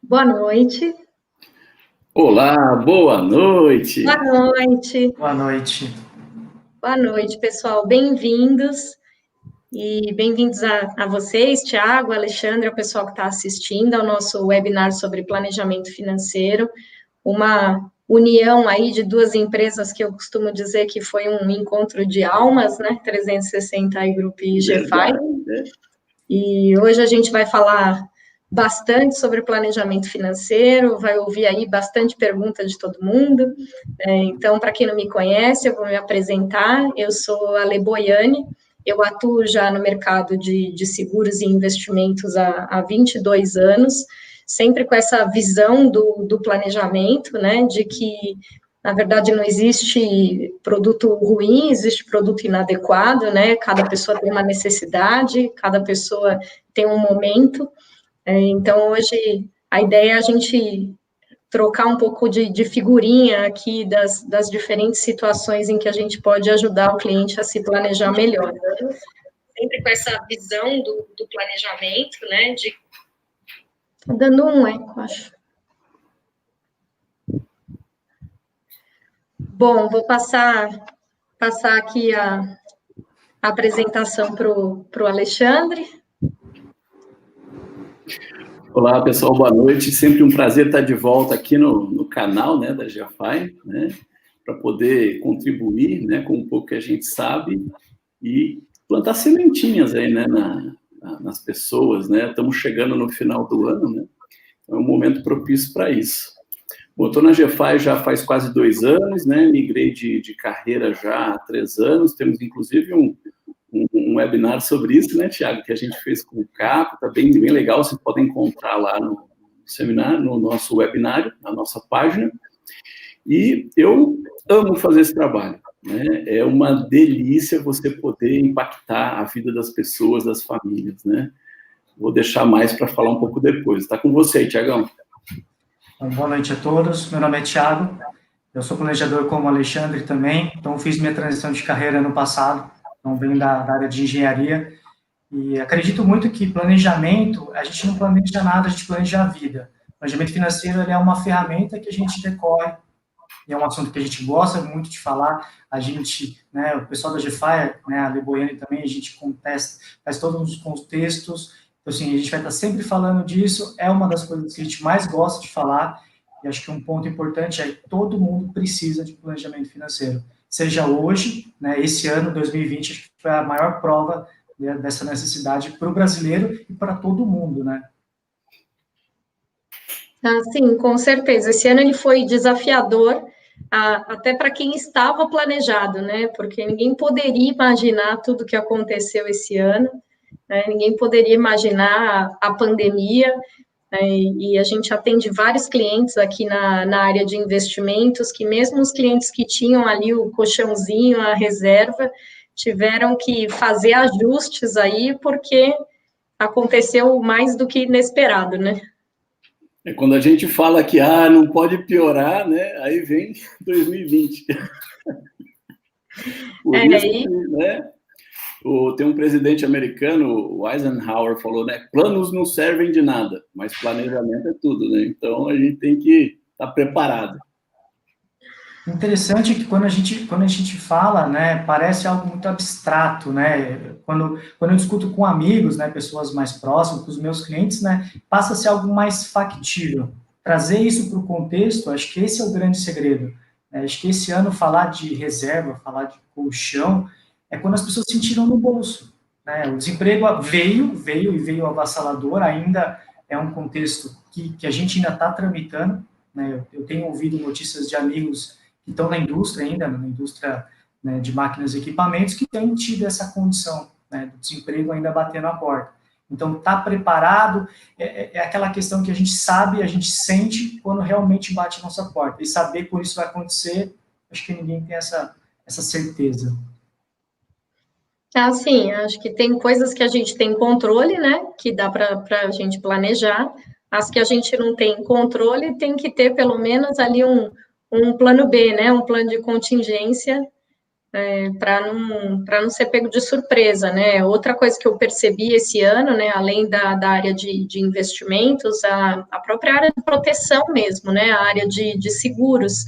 Boa noite. Olá, boa noite. Boa noite. Boa noite. Boa noite, pessoal. Bem-vindos. E bem-vindos a vocês, Tiago, Alexandre, ao pessoal que está assistindo ao nosso webinar sobre planejamento financeiro. Uma união aí de duas empresas que eu costumo dizer que foi um encontro de almas, né? 360 e Group e GFI. E hoje a gente vai falar bastante sobre planejamento financeiro, vai ouvir aí bastante pergunta de todo mundo. Então, para quem não me conhece, eu vou me apresentar. Eu sou a Ale Boiani, eu atuo já no mercado de seguros e investimentos há 22 anos, sempre com essa visão do planejamento, né, de que, na verdade, não existe produto ruim, existe produto inadequado, né, cada pessoa tem uma necessidade, cada pessoa tem um momento. Então, hoje, a ideia é a gente trocar um pouco de figurinha aqui das diferentes situações em que a gente pode ajudar o cliente a se planejar melhor. Sempre com essa visão do planejamento, né? Tá dando um eco, acho. Bom, vou passar aqui a apresentação para o Alexandre. Olá, pessoal, boa noite. Sempre um prazer estar de volta aqui no canal, né, da GFI, né, para poder contribuir, né, com um pouco que a gente sabe e plantar sementinhas aí, né, nas pessoas, né. Estamos chegando no final do ano, né, é um momento propício para isso. Bom, estou na GFI já faz quase 2 anos, né, migrei de carreira já há 3 anos, temos inclusive um webinar sobre isso, né, Tiago, que a gente fez com o Capo, tá bem legal, vocês podem encontrar lá no seminário, no nosso webinário, na nossa página, e eu amo fazer esse trabalho, né, é uma delícia você poder impactar a vida das pessoas, das famílias, né, vou deixar mais para falar um pouco depois, tá com você aí, Tiagão. Boa noite a todos, meu nome é Tiago, eu sou planejador como o Alexandre também, então fiz minha transição de carreira ano passado, então venho da área de engenharia, e acredito muito que planejamento, a gente não planeja nada, a gente planeja a vida. O planejamento financeiro ele é uma ferramenta que a gente decorre, e é um assunto que a gente gosta muito de falar, a gente, né, o pessoal da GFI, né, a Ale Boiani também, a gente contesta, faz todos os contextos, então assim, a gente vai estar sempre falando disso, é uma das coisas que a gente mais gosta de falar, e acho que um ponto importante é que todo mundo precisa de planejamento financeiro. Seja hoje, né, esse ano, 2020, acho que foi a maior prova, né, dessa necessidade para o brasileiro e para todo mundo, né? Sim, com certeza. Esse ano ele foi desafiador, até para quem estava planejado, né? Porque ninguém poderia imaginar tudo que aconteceu esse ano, né? Ninguém poderia imaginar a pandemia, né? E a gente atende vários clientes aqui na área de investimentos, que mesmo os clientes que tinham ali o colchãozinho, a reserva, tiveram que fazer ajustes aí, porque aconteceu mais do que inesperado, né? É quando a gente fala que não pode piorar, né? Aí vem 2020. Por isso, né? Tem um presidente americano, o Eisenhower, falou, né? Planos não servem de nada, mas planejamento é tudo, né? Então a gente tem que estar preparado. Interessante que quando a gente fala, né, parece algo muito abstrato, né? Quando eu discuto com amigos, né, pessoas mais próximas, com os meus clientes, né, passa a ser algo mais factível. Trazer isso para o contexto, acho que esse é o grande segredo. Acho que esse ano falar de reserva, falar de colchão, é quando as pessoas sentiram no bolso, né? O desemprego veio avassalador, ainda é um contexto que a gente ainda está tramitando, né? Eu tenho ouvido notícias de amigos que estão na indústria ainda, na indústria, né, de máquinas e equipamentos, que têm tido essa condição, né, do desemprego ainda batendo a porta. Então, estar preparado é aquela questão que a gente sabe, a gente sente quando realmente bate a nossa porta. E saber quando isso vai acontecer, acho que ninguém tem essa certeza. Sim, acho que tem coisas que a gente tem controle, né, que dá para a gente planejar. As que a gente não tem controle, tem que ter pelo menos ali um plano B, né, um plano de contingência para não ser pego de surpresa, né? Outra coisa que eu percebi esse ano, né, além da área de investimentos, a própria área de proteção mesmo, né, a área de seguros.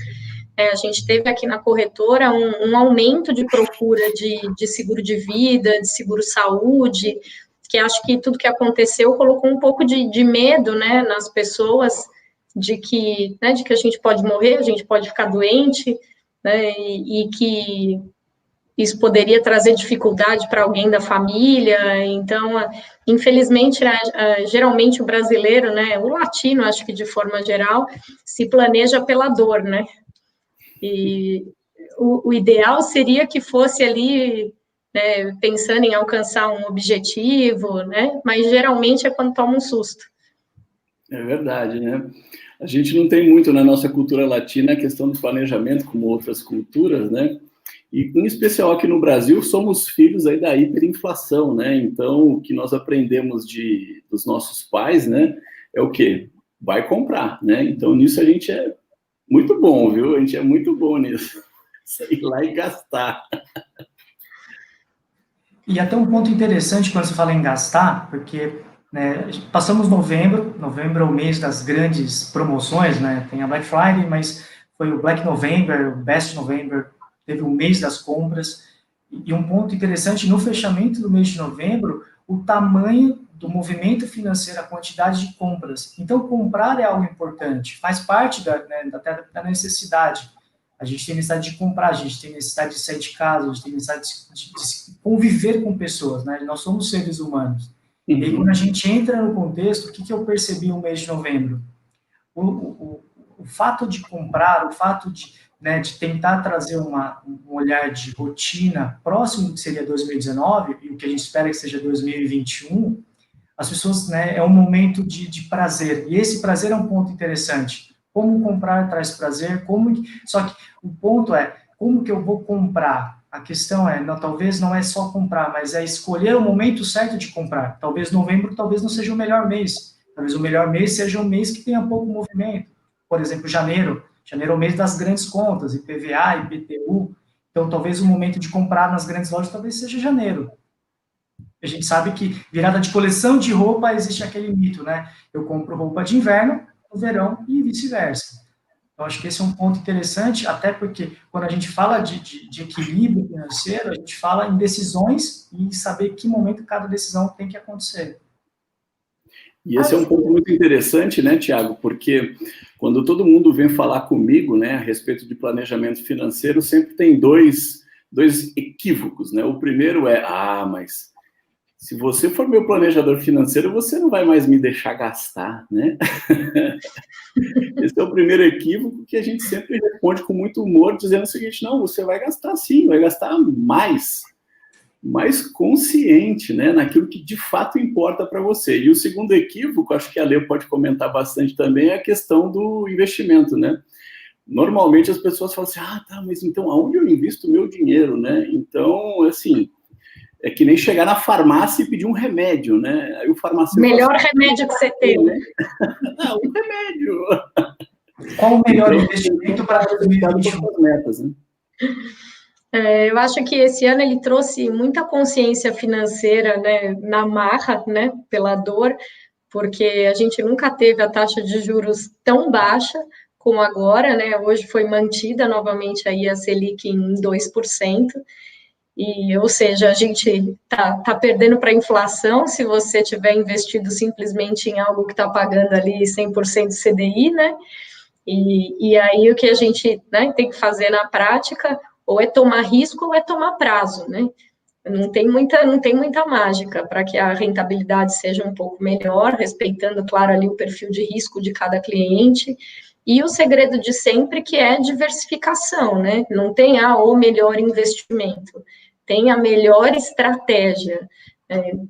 A gente teve aqui na corretora um aumento de procura de seguro de vida, de seguro saúde, que acho que tudo que aconteceu colocou um pouco de medo, né, nas pessoas, de que a gente pode morrer, a gente pode ficar doente, né, e que isso poderia trazer dificuldade para alguém da família. Então, infelizmente, geralmente o brasileiro, né, o latino, acho que de forma geral, se planeja pela dor, né? E o ideal seria que fosse ali, né, pensando em alcançar um objetivo, né? Mas geralmente é quando toma um susto. É verdade, né? A gente não tem muito na nossa cultura latina a questão do planejamento, como outras culturas, né? E, em especial aqui no Brasil, somos filhos aí da hiperinflação, né? Então, o que nós aprendemos dos nossos pais, né? É o quê? Vai comprar, né? Então, nisso a gente é muito bom, viu? A gente é muito bom nisso. Sair lá e gastar. E até um ponto interessante quando você fala em gastar, porque, né, passamos novembro é o mês das grandes promoções, né? Tem a Black Friday, mas foi o Black November, o Best November, teve o mês das compras. E um ponto interessante, no fechamento do mês de novembro, o tamanho do movimento financeiro, a quantidade de compras. Então, comprar é algo importante, faz parte da necessidade. A gente tem necessidade de comprar, a gente tem necessidade de sair de casa, a gente tem necessidade de conviver com pessoas, né? Nós somos seres humanos. Uhum. E aí, quando a gente entra no contexto, o que eu percebi no mês de novembro? O fato de comprar, o fato de tentar trazer um olhar de rotina próximo do que seria 2019, e o que a gente espera que seja 2021, as pessoas, né, é um momento de prazer, e esse prazer é um ponto interessante. Como comprar traz prazer, só que o ponto é, como que eu vou comprar? A questão é, talvez não é só comprar, mas é escolher o momento certo de comprar. Talvez novembro talvez não seja o melhor mês, talvez o melhor mês seja um mês que tenha pouco movimento. Por exemplo, janeiro é o mês das grandes contas, IPVA, IPTU, então talvez o momento de comprar nas grandes lojas talvez seja janeiro. A gente sabe que virada de coleção de roupa existe aquele mito, né? Eu compro roupa de inverno no verão e vice-versa. Então, acho que esse é um ponto interessante, até porque quando a gente fala de equilíbrio financeiro, a gente fala em decisões e saber que momento cada decisão tem que acontecer. E esse é um ponto muito interessante, né, Tiago? Porque quando todo mundo vem falar comigo, né, a respeito de planejamento financeiro, sempre tem dois equívocos, né? O primeiro é, mas se você for meu planejador financeiro, você não vai mais me deixar gastar, né? Esse é o primeiro equívoco que a gente sempre responde com muito humor, dizendo o seguinte, não, você vai gastar sim, vai gastar mais consciente, né, naquilo que de fato importa para você. E o segundo equívoco, acho que a Lê pode comentar bastante também, é a questão do investimento, né? Normalmente as pessoas falam assim, mas então aonde eu invisto o meu dinheiro, né? Então, assim, é que nem chegar na farmácia e pedir um remédio, né? Aí o farmacêutico... Melhor remédio que você tem, né? Um remédio. Qual o melhor investimento para 2021? Metas, né? Eu acho que esse ano ele trouxe muita consciência financeira, né, na marra, né, pela dor, porque a gente nunca teve a taxa de juros tão baixa como agora, né? Hoje foi mantida novamente aí a Selic em 2%. Ou seja, a gente tá perdendo para a inflação se você tiver investido simplesmente em algo que está pagando ali 100% CDI, né? E aí o que a gente, né, tem que fazer na prática ou é tomar risco ou é tomar prazo, né? Não tem muita mágica para que a rentabilidade seja um pouco melhor, respeitando, claro, ali o perfil de risco de cada cliente. E o segredo de sempre que é diversificação, né? Não tem o melhor investimento, tem a melhor estratégia,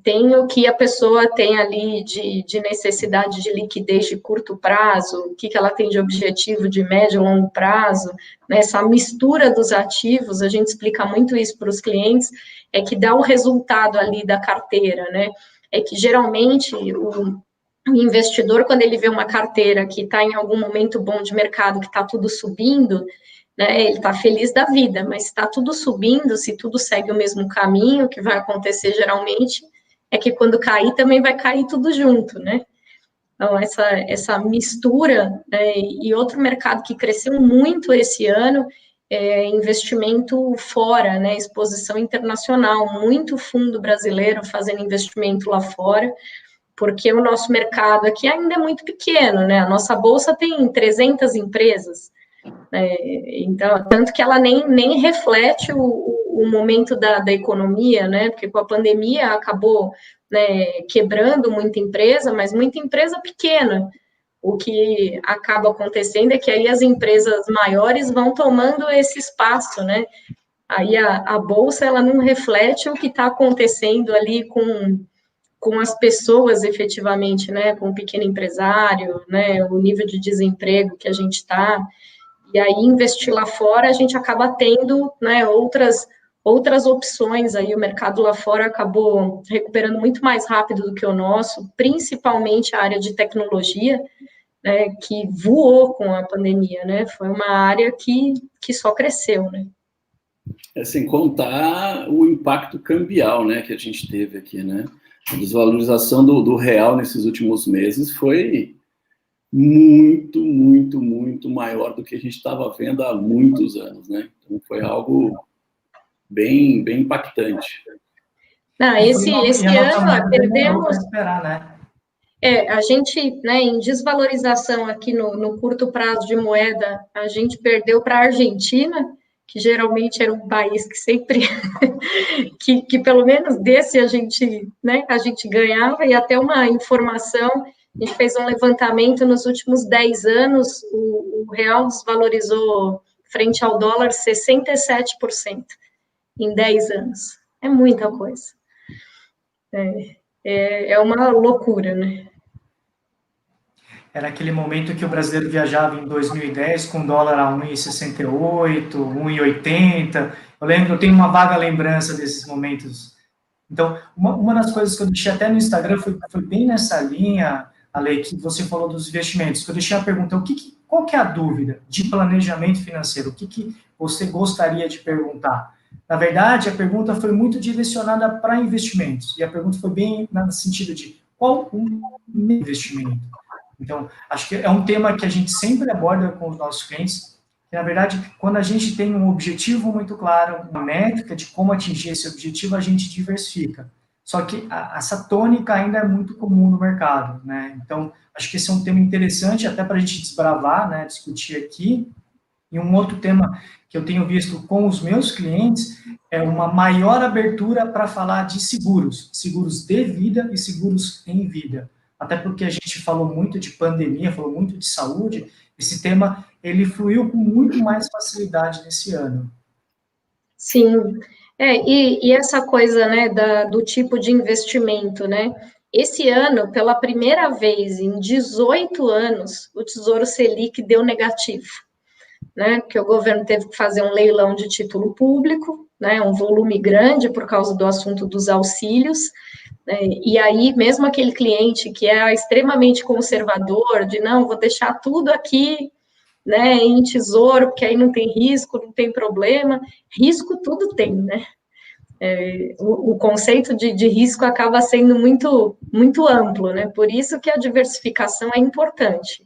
tem o que a pessoa tem ali de necessidade de liquidez de curto prazo, o que ela tem de objetivo de médio e longo prazo, né? Essa mistura dos ativos, a gente explica muito isso para os clientes, é que dá o resultado ali da carteira, né? É que geralmente o investidor, quando ele vê uma carteira que está em algum momento bom de mercado, que está tudo subindo, né? Ele está feliz da vida, mas se está tudo subindo, se tudo segue o mesmo caminho, o que vai acontecer geralmente é que quando cair também vai cair tudo junto, né? Então, essa mistura, né? E outro mercado que cresceu muito esse ano é investimento fora, né? Exposição internacional, muito fundo brasileiro fazendo investimento lá fora, porque o nosso mercado aqui ainda é muito pequeno, né? A nossa bolsa tem 300 empresas, né? Então, tanto que ela nem reflete o momento da economia, né? Porque com a pandemia acabou, né, quebrando muita empresa, mas muita empresa pequena. O que acaba acontecendo é que aí as empresas maiores vão tomando esse espaço, né? Aí a bolsa, ela não reflete o que está acontecendo ali com as pessoas efetivamente, né, com o pequeno empresário, né, o nível de desemprego que a gente está, e aí investir lá fora, a gente acaba tendo, né, outras opções, aí o mercado lá fora acabou recuperando muito mais rápido do que o nosso, principalmente a área de tecnologia, né, que voou com a pandemia, né, foi uma área que só cresceu, né. Sem contar o impacto cambial, né, que a gente teve aqui, né? A desvalorização do real nesses últimos meses foi muito, muito, muito maior do que a gente estava vendo há muitos anos, né? Então foi algo bem, bem impactante. Não, esse ano perdemos. Esperar, né? A gente, né, em desvalorização aqui no curto prazo de moeda, a gente perdeu para a Argentina, que geralmente era um país que sempre, que pelo menos desse a gente, né, a gente ganhava, e até uma informação, a gente fez um levantamento nos últimos 10 anos, o real desvalorizou frente ao dólar 67% em 10 anos. É muita coisa. É uma loucura, né? Era aquele momento que o brasileiro viajava em 2010 com dólar a 1,68, 1,80. Eu lembro, eu tenho uma vaga lembrança desses momentos. Então, uma das coisas que eu deixei até no Instagram foi bem nessa linha, Ale, que você falou dos investimentos, que eu deixei a pergunta, qual que é a dúvida de planejamento financeiro? O que você gostaria de perguntar? Na verdade, a pergunta foi muito direcionada para investimentos, e a pergunta foi bem no sentido de qual o investimento? Então, acho que é um tema que a gente sempre aborda com os nossos clientes, que, na verdade, quando a gente tem um objetivo muito claro, uma métrica de como atingir esse objetivo, a gente diversifica. Só que essa tônica ainda é muito comum no mercado, né? Então, acho que esse é um tema interessante até para a gente desbravar, né, discutir aqui. E um outro tema que eu tenho visto com os meus clientes é uma maior abertura para falar de seguros de vida e seguros em vida. Até porque a gente falou muito de pandemia, falou muito de saúde, esse tema, ele fluiu com muito mais facilidade nesse ano. Sim, e essa coisa, né, do tipo de investimento, né, esse ano, pela primeira vez em 18 anos, o Tesouro Selic deu negativo, né, porque o governo teve que fazer um leilão de título público, né, um volume grande por causa do assunto dos auxílios, né, e aí mesmo aquele cliente que é extremamente conservador, de não, vou deixar tudo aqui, né, em tesouro, porque aí não tem risco, não tem problema, risco tudo tem, né, o conceito de risco acaba sendo muito, muito amplo, né, por isso que a diversificação é importante,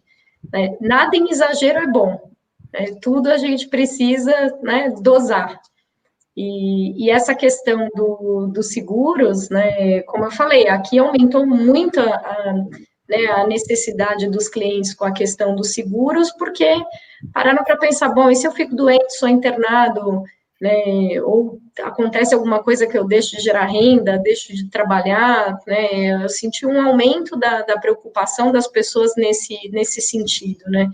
né? Nada em exagero é bom, né? Tudo a gente precisa, né, dosar, e essa questão dos seguros, né, como eu falei, aqui aumentou muito né, a necessidade dos clientes com a questão dos seguros, porque pararam para pensar, bom, e se eu fico doente, sou internado, né, ou acontece alguma coisa que eu deixo de gerar renda, deixo de trabalhar, né, eu senti um aumento da preocupação das pessoas nesse sentido, né,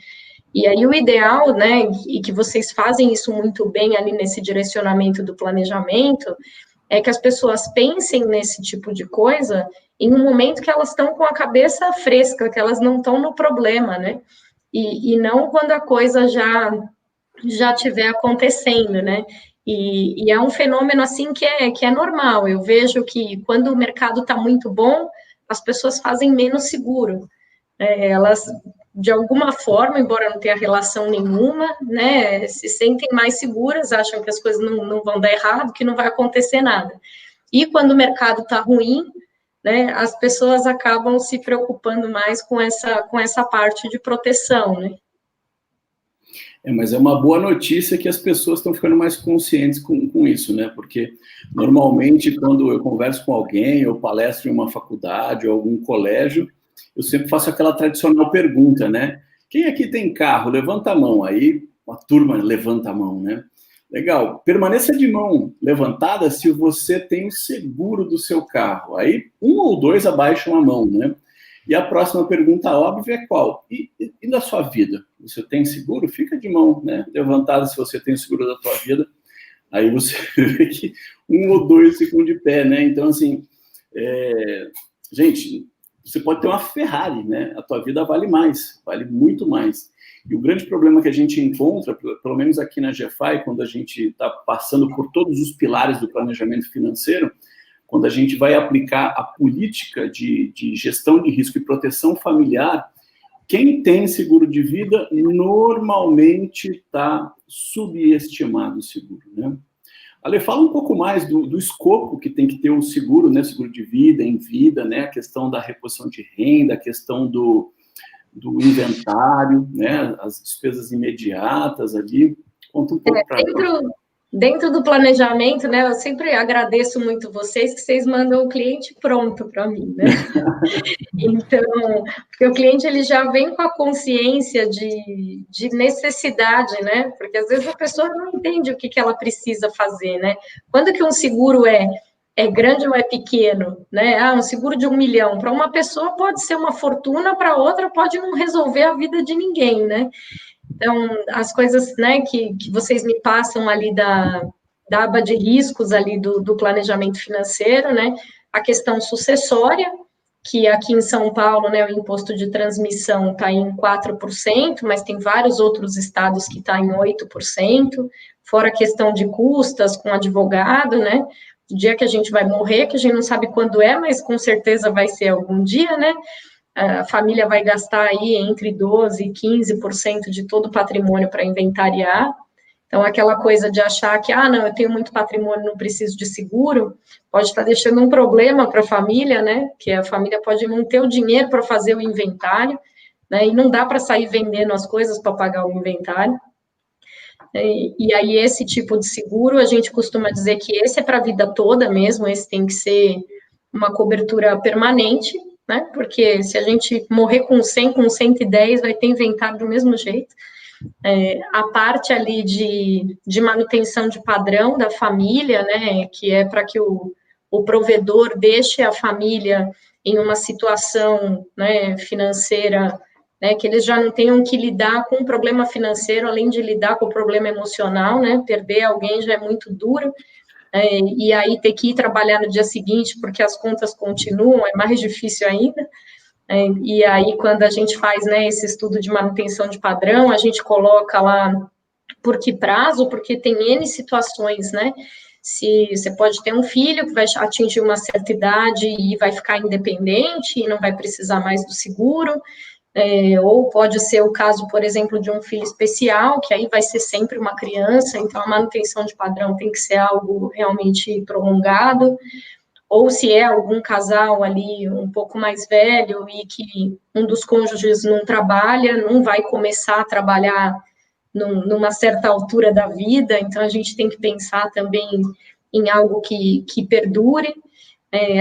e aí o ideal, né, e que vocês fazem isso muito bem ali nesse direcionamento do planejamento, é que as pessoas pensem nesse tipo de coisa em um momento que elas estão com a cabeça fresca, que elas não estão no problema, né? E não quando a coisa já estiver acontecendo, né? E é um fenômeno assim que é normal. Eu vejo que quando o mercado está muito bom, as pessoas fazem menos seguro. Elas de alguma forma, embora não tenha relação nenhuma, né, se sentem mais seguras, acham que as coisas não vão dar errado, que não vai acontecer nada. E quando o mercado está ruim, né, as pessoas acabam se preocupando mais com essa parte de proteção, né? Mas é uma boa notícia que as pessoas estão ficando mais conscientes com isso, né? Porque, normalmente, quando eu converso com alguém, eu palestro em uma faculdade ou algum colégio, eu sempre faço aquela tradicional pergunta, né? Quem aqui tem carro? Levanta a mão. Aí, uma turma levanta a mão, né? Legal. Permaneça de mão levantada se você tem o seguro do seu carro. Aí, um ou dois abaixam a mão, né? E a próxima pergunta óbvia é qual? E na sua vida? Você tem seguro? Fica de mão, né? Levantada se você tem seguro da sua vida. Aí você vê que um ou dois ficam de pé, né? Então, assim, gente, você pode ter uma Ferrari, né? A tua vida vale mais, vale muito mais. E o grande problema que a gente encontra, pelo menos aqui na GFI, quando a gente está passando por todos os pilares do planejamento financeiro, quando a gente vai aplicar a política de gestão de risco e proteção familiar, quem tem seguro de vida normalmente está subestimado o seguro, né? Ale, fala um pouco mais do escopo que tem que ter um seguro, né? Seguro de vida, em vida, né? A questão da reposição de renda, a questão do inventário, né? As despesas imediatas ali. Conta um pouco para nós. Dentro do planejamento, né, eu sempre agradeço muito vocês, que vocês mandam o cliente pronto para mim, né? Então, porque o cliente, ele já vem com a consciência de necessidade, né? Porque às vezes a pessoa não entende o que ela precisa fazer, né? Quando que um seguro é grande ou é pequeno, né? Um seguro de 1 milhão, para uma pessoa pode ser uma fortuna, para outra pode não resolver a vida de ninguém, né? Então, as coisas, né, que vocês me passam ali da aba de riscos ali do planejamento financeiro, né, a questão sucessória, que aqui em São Paulo, né, o imposto de transmissão está em 4%, mas tem vários outros estados que está em 8%, fora a questão de custas com advogado, né, o dia que a gente vai morrer, que a gente não sabe quando é, mas com certeza vai ser algum dia, né, a família vai gastar aí entre 12% e 15% de todo o patrimônio para inventariar. Então, aquela coisa de achar que, não, eu tenho muito patrimônio, não preciso de seguro, pode estar deixando um problema para a família, né? Que a família pode não ter o dinheiro para fazer o inventário, né? E não dá para sair vendendo as coisas para pagar o inventário. E aí, esse tipo de seguro, a gente costuma dizer que esse é para a vida toda mesmo, esse tem que ser uma cobertura permanente, né? Porque se a gente morrer com 100, com 110, vai ter inventário do mesmo jeito. A parte ali de manutenção de padrão da família, né? Que é para que o provedor deixe a família em uma situação, né, financeira, né, que eles já não tenham que lidar com o problema financeiro, além de lidar com o problema emocional, né? Perder alguém já é muito duro. E aí ter que ir trabalhar no dia seguinte, porque as contas continuam, é mais difícil ainda. E aí, quando a gente faz, né, esse estudo de manutenção de padrão, a gente coloca lá por que prazo, porque tem N situações, né? Se você pode ter um filho que vai atingir uma certa idade e vai ficar independente e não vai precisar mais do seguro, ou pode ser o caso, por exemplo, de um filho especial, que aí vai ser sempre uma criança, então a manutenção de padrão tem que ser algo realmente prolongado, ou se é algum casal ali um pouco mais velho e que um dos cônjuges não trabalha, não vai começar a trabalhar numa certa altura da vida, então a gente tem que pensar também em algo que perdure.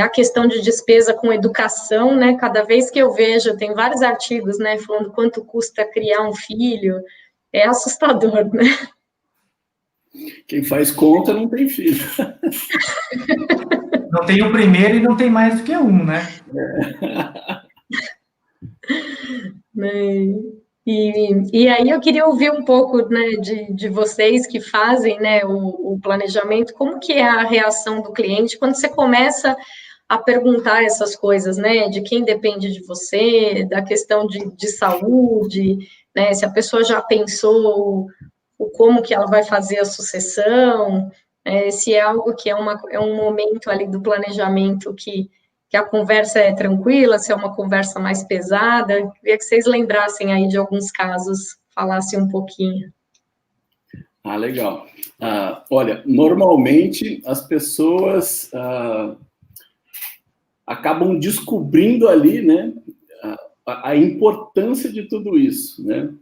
A questão de despesa com educação, né, cada vez que eu vejo, tem vários artigos, né, falando quanto custa criar um filho, é assustador, né? Quem faz conta não tem filho. Não tem o primeiro e não tem mais do que um, né? E aí eu queria ouvir um pouco, né, de vocês que fazem, né, o planejamento, como que é a reação do cliente quando você começa a perguntar essas coisas, né, de quem depende de você, da questão de saúde, né, se a pessoa já pensou o como que ela vai fazer a sucessão, se é algo que é um momento ali do planejamento que que a conversa é tranquila, se é uma conversa mais pesada. Eu queria que vocês lembrassem aí de alguns casos, falassem um pouquinho. Ah, legal. Olha, normalmente as pessoas acabam descobrindo ali, né, a importância de tudo isso, né?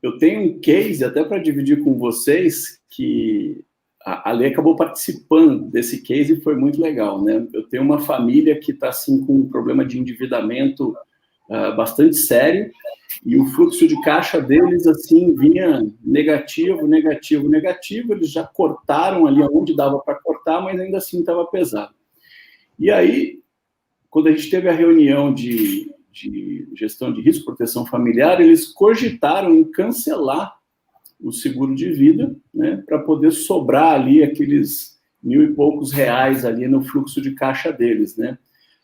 Eu tenho um case, até para dividir com vocês, que a Lê acabou participando desse case e foi muito legal, né? Eu tenho uma família que está, assim, com um problema de endividamento bastante sério, e o fluxo de caixa deles, assim, vinha negativo, negativo, negativo. Eles já cortaram ali onde dava para cortar, mas ainda assim estava pesado. E aí, quando a gente teve a reunião de gestão de risco, proteção familiar, eles cogitaram em cancelar o seguro de vida, né, para poder sobrar ali aqueles R$1.000 e poucos ali no fluxo de caixa deles, né?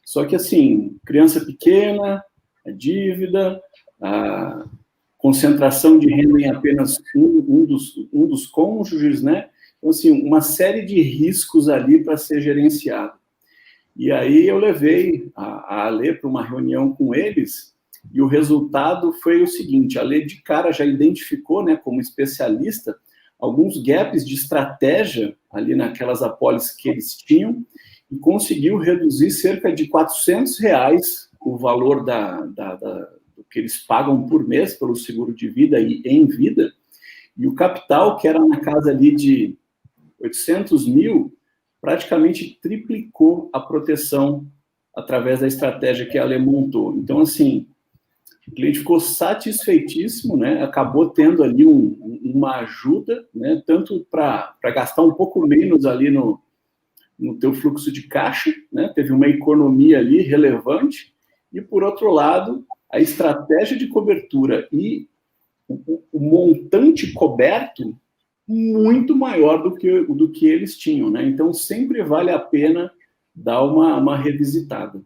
Só que, assim, criança pequena, a dívida, a concentração de renda em apenas um dos cônjuges, né? Então, assim, uma série de riscos ali para ser gerenciado. E aí eu levei a Ale para uma reunião com eles, e o resultado foi o seguinte: a Ale de cara já identificou, né, como especialista, alguns gaps de estratégia ali naquelas apólices que eles tinham, e conseguiu reduzir cerca de R$400 o valor do que eles pagam por mês pelo seguro de vida e em vida, e o capital, que era na casa ali de 800 mil, praticamente triplicou a proteção através da estratégia que a Ale montou. Então, assim, o cliente ficou satisfeitíssimo, né? Acabou tendo ali uma ajuda, né? Tanto para gastar um pouco menos ali no teu fluxo de caixa, né? Teve uma economia ali relevante, e, por outro lado, a estratégia de cobertura e o montante coberto muito maior do que eles tinham, né? Então, sempre vale a pena dar uma revisitada.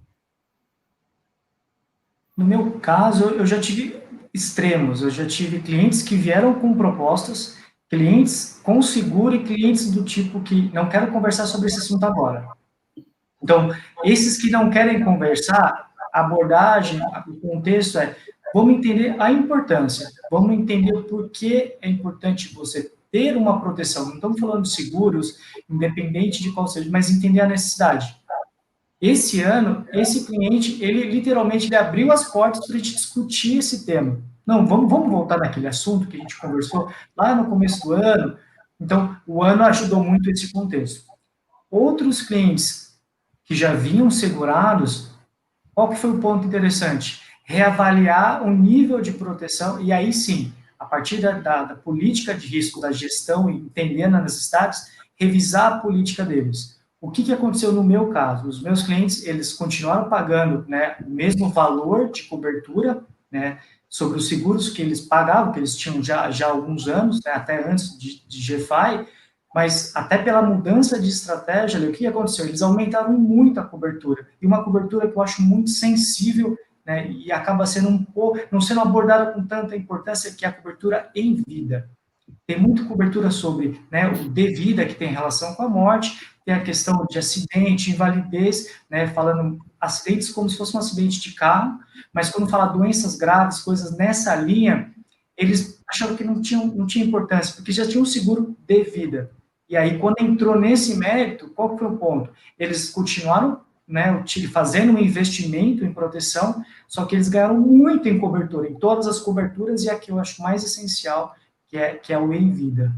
No meu caso, eu já tive extremos. Eu já tive clientes que vieram com propostas, clientes com seguro e clientes do tipo que não quero conversar sobre esse assunto agora. Então, esses que não querem conversar, a abordagem, o contexto é: vamos entender a importância, vamos entender o porquê é importante você ter uma proteção. Não estamos falando de seguros, independente de qual seja, mas entender a necessidade. Esse ano, esse cliente, ele literalmente ele abriu as portas para a gente discutir esse tema. Não, vamos voltar naquele assunto que a gente conversou lá no começo do ano. Então, o ano ajudou muito esse contexto. Outros clientes que já vinham segurados, qual que foi o ponto interessante? Reavaliar o nível de proteção, e aí sim, a partir da política de risco, da gestão, entendendo as necessidades, revisar a política deles. O que aconteceu no meu caso? Os meus clientes, eles continuaram pagando, né, o mesmo valor de cobertura, né, sobre os seguros que eles pagavam, que eles tinham já há alguns anos, né, até antes de GFI, mas até pela mudança de estratégia, o que aconteceu? Eles aumentaram muito a cobertura, e uma cobertura que eu acho muito sensível, né, e acaba sendo não sendo abordada com tanta importância, que é a cobertura em vida. Tem muita cobertura sobre, né, o de vida, que tem relação com a morte, tem a questão de acidente, invalidez, né, falando acidentes como se fosse um acidente de carro, mas quando fala doenças graves, coisas nessa linha, eles acharam que não tinha importância, porque já tinha um seguro de vida. E aí, quando entrou nesse mérito, qual foi o ponto? Eles continuaram, né, fazendo um investimento em proteção, só que eles ganharam muito em cobertura, em todas as coberturas, e aqui eu acho mais essencial, que é o em vida.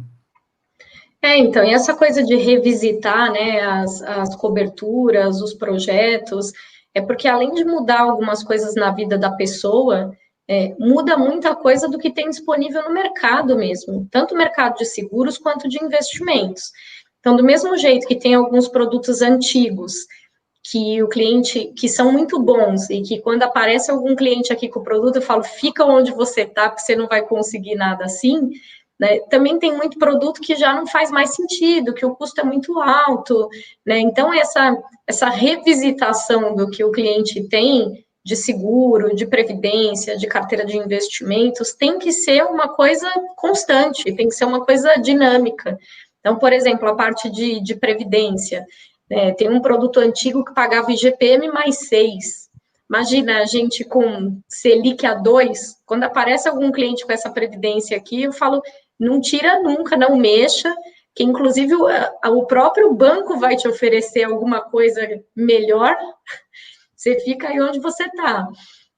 Então, e essa coisa de revisitar, né, as coberturas, os projetos, é porque além de mudar algumas coisas na vida da pessoa, muda muita coisa do que tem disponível no mercado mesmo, tanto o mercado de seguros quanto de investimentos. Então, do mesmo jeito que tem alguns produtos antigos, que o cliente, que são muito bons, e que quando aparece algum cliente aqui com o produto, eu falo, fica onde você está, porque você não vai conseguir nada assim, né? Também tem muito produto que já não faz mais sentido, que o custo é muito alto, né? Então, essa revisitação do que o cliente tem de seguro, de previdência, de carteira de investimentos, tem que ser uma coisa constante, tem que ser uma coisa dinâmica. Então, por exemplo, a parte de previdência, Tem um produto antigo que pagava IGPM mais 6. Imagina a gente com Selic a 2, quando aparece algum cliente com essa previdência aqui, eu falo, não tira nunca, não mexa, que inclusive o próprio banco vai te oferecer alguma coisa melhor, você fica aí onde você está.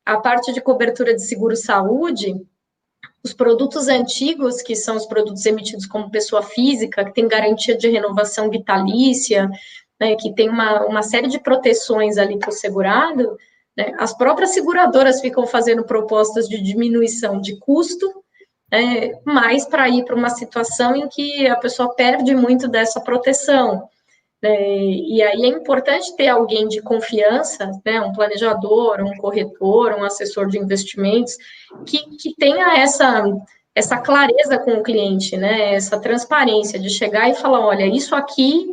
A parte de cobertura de seguro-saúde, os produtos antigos, que são os produtos emitidos como pessoa física, que tem garantia de renovação vitalícia, né, que tem uma série de proteções ali para o segurado, né, as próprias seguradoras ficam fazendo propostas de diminuição de custo, mais para ir para uma situação em que a pessoa perde muito dessa proteção. E aí é importante ter alguém de confiança, né, um planejador, um corretor, um assessor de investimentos, que tenha essa clareza com o cliente, né, essa transparência de chegar e falar, olha, isso aqui,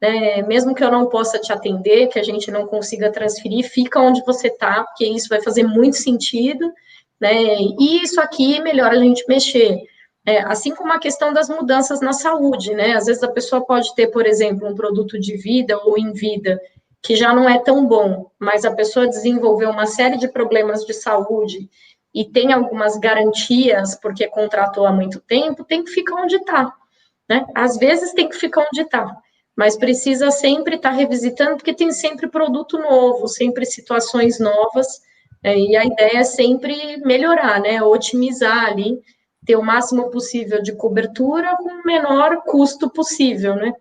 né, mesmo que eu não possa te atender, que a gente não consiga transferir, fica onde você está, porque isso vai fazer muito sentido, né, e isso aqui melhor a gente mexer. Assim como a questão das mudanças na saúde, né? Às vezes a pessoa pode ter, por exemplo, um produto de vida ou em vida que já não é tão bom, mas a pessoa desenvolveu uma série de problemas de saúde e tem algumas garantias porque contratou há muito tempo, tem que ficar onde está, né? Às vezes tem que ficar onde está, mas precisa sempre estar revisitando, porque tem sempre produto novo, sempre situações novas, e a ideia é sempre melhorar, né? Otimizar ali, ter o máximo possível de cobertura com o menor custo possível, né?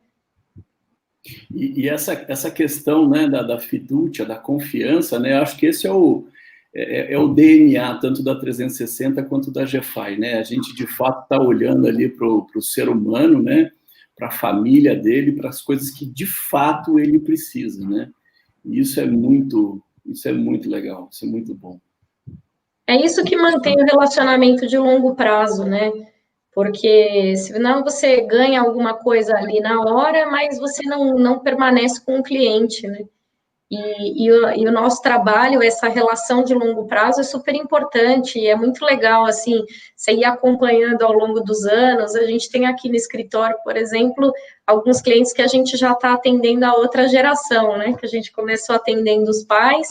E essa questão, né, da fidúcia, da confiança, né, acho que esse é o DNA, tanto da 360 quanto da GFI, né? A gente, de fato, está olhando ali para o ser humano, né, para a família dele, para as coisas que, de fato, ele precisa, né? E isso é muito legal, isso é muito bom. É isso que mantém o relacionamento de longo prazo, né? Porque senão você ganha alguma coisa ali na hora, mas você não permanece com o cliente, né? E o nosso trabalho, essa relação de longo prazo é super importante, e é muito legal, assim, você ir acompanhando ao longo dos anos. A gente tem aqui no escritório, por exemplo, alguns clientes que a gente já está atendendo a outra geração, né? Que a gente começou atendendo os pais,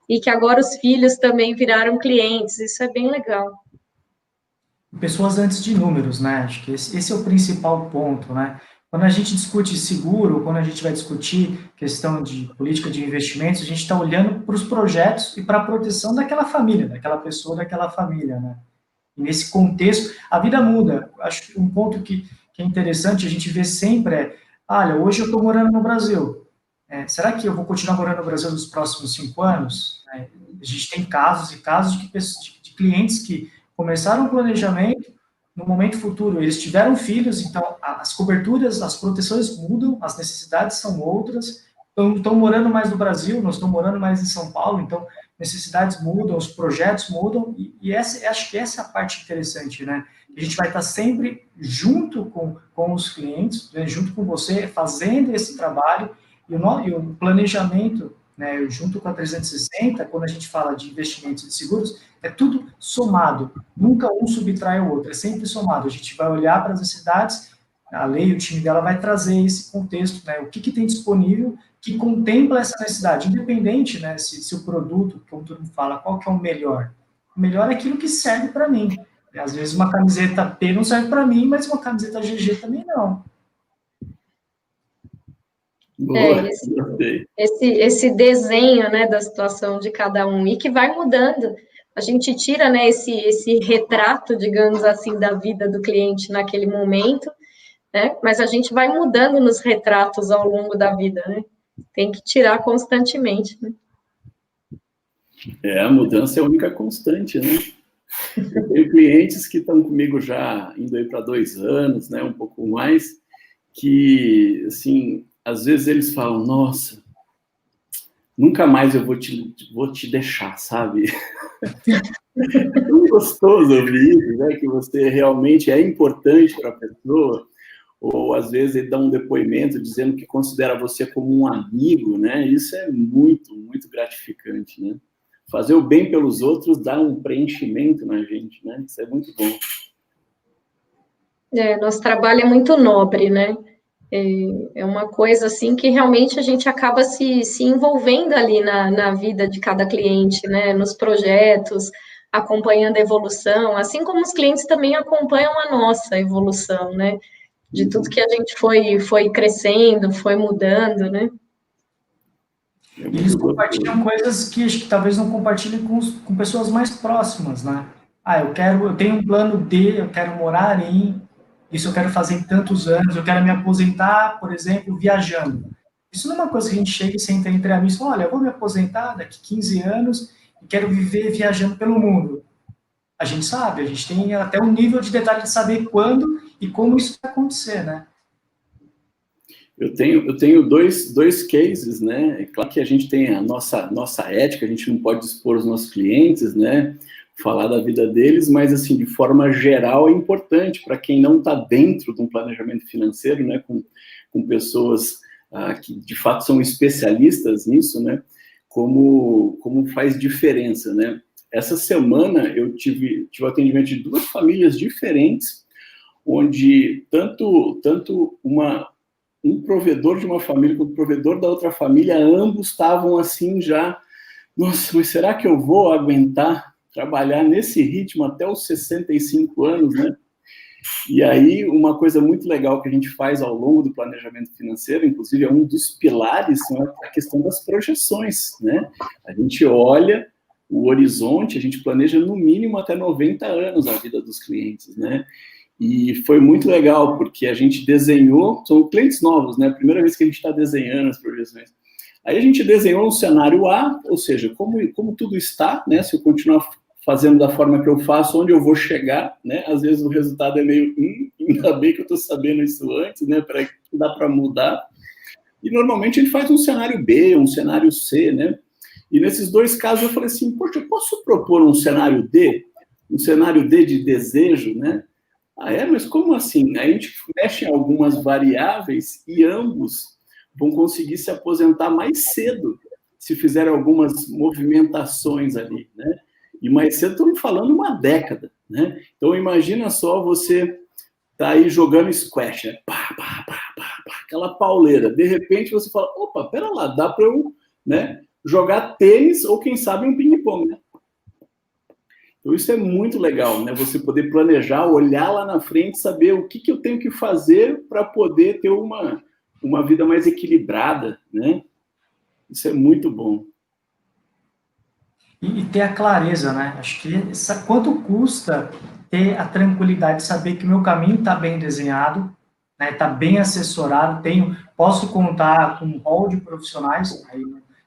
e que agora os filhos também viraram clientes, isso é bem legal. Pessoas antes de números, né? Acho que esse é o principal ponto, né? Quando a gente discute seguro, quando a gente vai discutir questão de política de investimentos, a gente está olhando para os projetos e para a proteção daquela família, daquela pessoa, daquela família, né? E nesse contexto, a vida muda. Acho que um ponto que é interessante a gente ver sempre olha, hoje eu estou morando no Brasil. Será que eu vou continuar morando no Brasil nos próximos 5 anos? A gente tem casos e casos de clientes que começaram o planejamento, no momento futuro eles tiveram filhos, então as coberturas, as proteções mudam, as necessidades são outras, estão morando mais no Brasil, não estão morando mais em São Paulo, então necessidades mudam, os projetos mudam, e acho que essa é a parte interessante, né? A gente vai estar sempre junto com os clientes, né, junto com você, fazendo esse trabalho, e o planejamento, né, junto com a 360, quando a gente fala de investimentos de seguros, é tudo somado, nunca um subtrai o outro, é sempre somado. A gente vai olhar para as necessidades, a lei, o time dela vai trazer esse contexto, né, o que tem disponível que contempla essa necessidade, independente, né, se o produto, como todo mundo fala, qual que é o melhor? O melhor é aquilo que serve para mim. Às vezes uma camiseta P não serve para mim, mas uma camiseta GG também não. Esse desenho, né, da situação de cada um, e que vai mudando. A gente tira, né, esse retrato, digamos assim, da vida do cliente naquele momento, né, mas a gente vai mudando nos retratos ao longo da vida, né? Tem que tirar constantemente, né? A mudança é a única constante, né? Eu tenho clientes que estão comigo já indo aí para 2 anos, né, um pouco mais, que, assim, às vezes eles falam, nossa, nunca mais eu vou te deixar, sabe? É tão gostoso ouvir isso, né, que você realmente é importante para a pessoa, ou às vezes ele dá um depoimento dizendo que considera você como um amigo, né? Isso é muito, muito gratificante, né? Fazer o bem pelos outros dá um preenchimento na gente, né? Isso é muito bom. Nosso trabalho é muito nobre, né? É uma coisa assim que realmente a gente acaba se envolvendo ali na vida de cada cliente, né? Nos projetos, acompanhando a evolução, assim como os clientes também acompanham a nossa evolução, né? De tudo que a gente foi crescendo, foi mudando, né? E eles compartilham coisas que acho que talvez não compartilhem com pessoas mais próximas, né? Ah, eu tenho um plano D, eu quero morar isso eu quero fazer em tantos anos, eu quero me aposentar, por exemplo, viajando. Isso não é uma coisa que a gente chega e senta entre amigos e fala, olha, eu vou me aposentar daqui 15 anos e quero viver viajando pelo mundo. A gente sabe, a gente tem até um nível de detalhe de saber quando e como isso vai acontecer, né? Eu tenho dois cases, né? É claro que a gente tem a nossa ética, a gente não pode expor os nossos clientes, né? Falar da vida deles, mas, assim, de forma geral, é importante para quem não está dentro de um planejamento financeiro, né? Com pessoas que, de fato, são especialistas nisso, né? Como faz diferença, né? Essa semana eu tive o atendimento de 2 famílias diferentes, onde tanto um provedor de uma família com o provedor da outra família, ambos estavam assim já, nossa, mas será que eu vou aguentar trabalhar nesse ritmo até os 65 anos, né? E aí, uma coisa muito legal que a gente faz ao longo do planejamento financeiro, inclusive é um dos pilares, é a questão das projeções, né? A gente olha o horizonte, a gente planeja no mínimo até 90 anos a vida dos clientes, né? E foi muito legal, porque a gente desenhou, são clientes novos, né? Primeira vez que a gente está desenhando as projeções. Aí a gente desenhou um cenário A, ou seja, como tudo está, né? Se eu continuar fazendo da forma que eu faço, onde eu vou chegar, né? Às vezes o resultado é meio, ainda bem que eu estou sabendo isso antes, né? Dá para mudar. E normalmente a gente faz um cenário B, um cenário C, né? E nesses 2 casos eu falei assim, poxa, eu posso propor um cenário D? Um cenário D de desejo, né? Ah, mas como assim? Aí a gente mexe em algumas variáveis e ambos vão conseguir se aposentar mais cedo se fizerem algumas movimentações ali, né? E mais cedo estamos falando uma década, né? Então imagina só você tá aí jogando squash, né? Pá, pá, pá, pá, pá, aquela pauleira. De repente você fala, opa, pera lá, dá para eu, né, jogar tênis ou quem sabe um ping-pong, né? Então, isso é muito legal, né? Você poder planejar, olhar lá na frente, saber o que eu tenho que fazer para poder ter uma vida mais equilibrada, né? Isso é muito bom. E ter a clareza, né? Acho que quanto custa ter a tranquilidade de saber que o meu caminho está bem desenhado, né? Está bem assessorado, posso contar com um hall de profissionais, aí,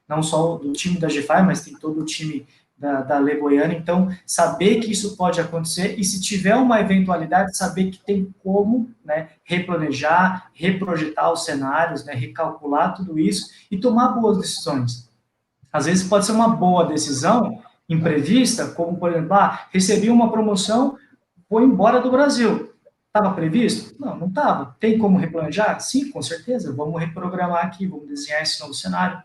não só do time da GFI, mas tem todo o time da Lei Goiânia, então saber que isso pode acontecer e se tiver uma eventualidade, saber que tem como, né, replanejar, reprojetar os cenários, né, recalcular tudo isso e tomar boas decisões. Às vezes pode ser uma boa decisão imprevista, como, por exemplo, recebi uma promoção, vou embora do Brasil. Estava previsto? Não estava. Tem como replanejar? Sim, com certeza. Vamos reprogramar aqui, vamos desenhar esse novo cenário.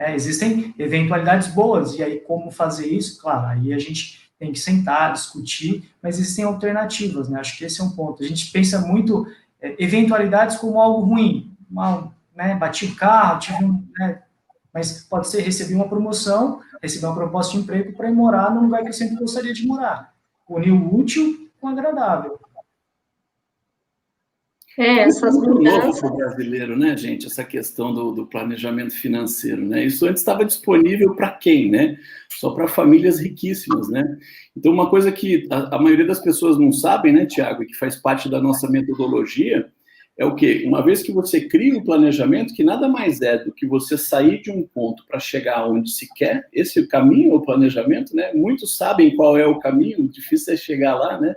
Existem eventualidades boas, e aí como fazer isso? Claro, aí a gente tem que sentar, discutir, mas existem alternativas, né? Acho que esse é um ponto. A gente pensa muito eventualidades como algo ruim. Né? Bati o carro, tive mas pode ser receber uma promoção, receber uma proposta de emprego para ir morar num lugar que eu sempre gostaria de morar. Unir o útil com o agradável. Essas mudanças. Para o brasileiro, né, gente, essa questão do planejamento financeiro, né? Isso antes estava disponível para quem, né? Só para famílias riquíssimas, né? Então, uma coisa que a maioria das pessoas não sabem, né, Tiago, e que faz parte da nossa metodologia, é o quê? Uma vez que você cria um planejamento, que nada mais é do que você sair de um ponto para chegar onde se quer, esse caminho é o planejamento, né? Muitos sabem qual é o caminho, difícil é chegar lá, né?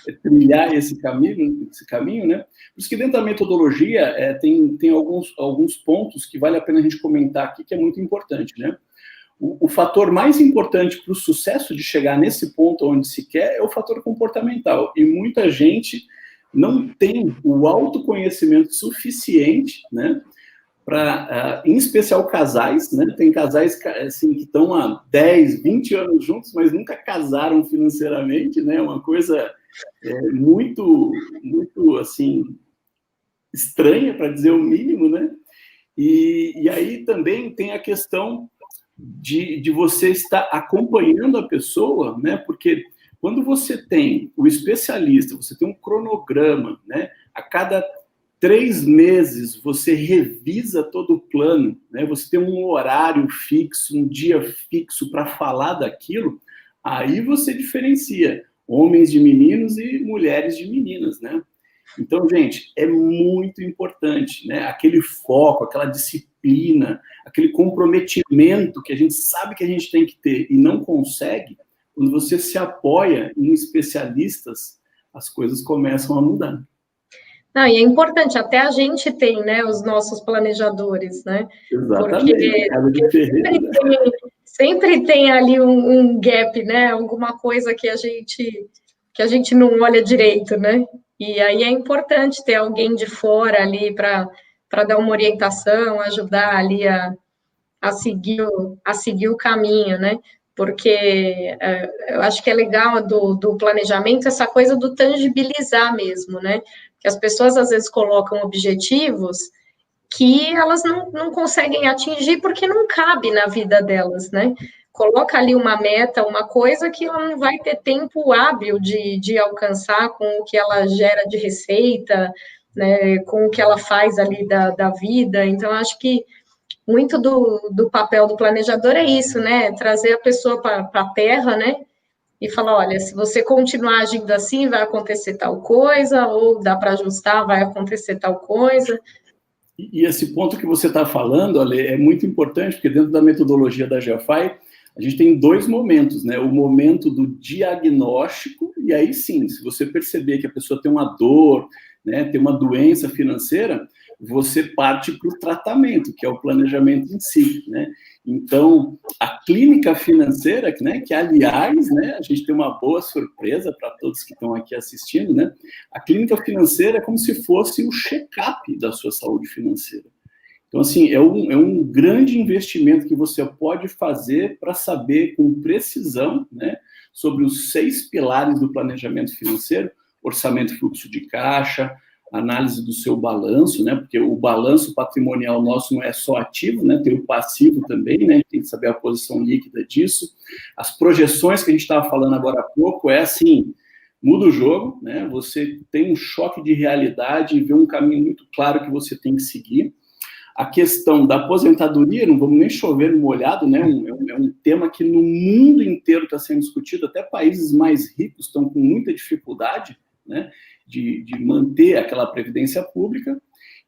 É trilhar esse caminho, né? Por isso que dentro da metodologia tem alguns pontos que vale a pena a gente comentar aqui, que é muito importante, né? O fator mais importante para o sucesso de chegar nesse ponto onde se quer é o fator comportamental. E muita gente não tem o autoconhecimento suficiente, né, para, em especial casais, né, tem casais assim, que estão há 10, 20 anos juntos, mas nunca casaram financeiramente, né, uma coisa muito, muito, assim, estranha, para dizer o mínimo, né? E aí também tem a questão de você estar acompanhando a pessoa, né? Porque quando você tem o especialista, você tem um cronograma, né? A cada 3 meses você revisa todo o plano, né? Você tem um horário fixo, um dia fixo para falar daquilo, aí você diferencia homens de meninos e mulheres de meninas, né? Então, gente, é muito importante, né? Aquele foco, aquela disciplina, aquele comprometimento que a gente sabe que a gente tem que ter e não consegue, quando você se apoia em especialistas, as coisas começam a mudar. Não, e é importante, até a gente tem, né, os nossos planejadores, né? Exatamente, casa de ferreiro, né? Sempre tem ali um gap, né? Alguma coisa que a gente não olha direito, né? E aí é importante ter alguém de fora ali para dar uma orientação, ajudar ali a seguir o caminho, né? Porque eu acho que é legal do planejamento essa coisa do tangibilizar mesmo, né? Que as pessoas às vezes colocam objetivos que elas não conseguem atingir porque não cabe na vida delas, né? Coloca ali uma meta, uma coisa que ela não vai ter tempo hábil de alcançar com o que ela gera de receita, né, com o que ela faz ali da vida. Então, acho que muito do papel do planejador é isso, né? Trazer a pessoa para a terra, né? E falar, olha, se você continuar agindo assim, vai acontecer tal coisa, ou dá para ajustar, vai acontecer tal coisa. E esse ponto que você está falando, Ale, é muito importante, porque dentro da metodologia da GeoFi, a gente tem 2 momentos, né? O momento do diagnóstico, e aí sim, se você perceber que a pessoa tem uma dor, né, tem uma doença financeira, você parte para o tratamento, que é o planejamento em si, né? Então, a clínica financeira, né, que aliás, né, a gente tem uma boa surpresa para todos que estão aqui assistindo, né? A clínica financeira é como se fosse o check-up da sua saúde financeira. Então, assim, é um grande investimento que você pode fazer para saber com precisão, né, sobre os 6 pilares do planejamento financeiro: orçamento e fluxo de caixa, análise do seu balanço, né, porque o balanço patrimonial nosso não é só ativo, né, tem o passivo também, né, tem que saber a posição líquida disso. As projeções que a gente estava falando agora há pouco é assim, muda o jogo, né, você tem um choque de realidade e vê um caminho muito claro que você tem que seguir. A questão da aposentadoria, não vamos nem chover no molhado, né? É um tema que no mundo inteiro está sendo discutido, até países mais ricos estão com muita dificuldade, né, de manter aquela previdência pública.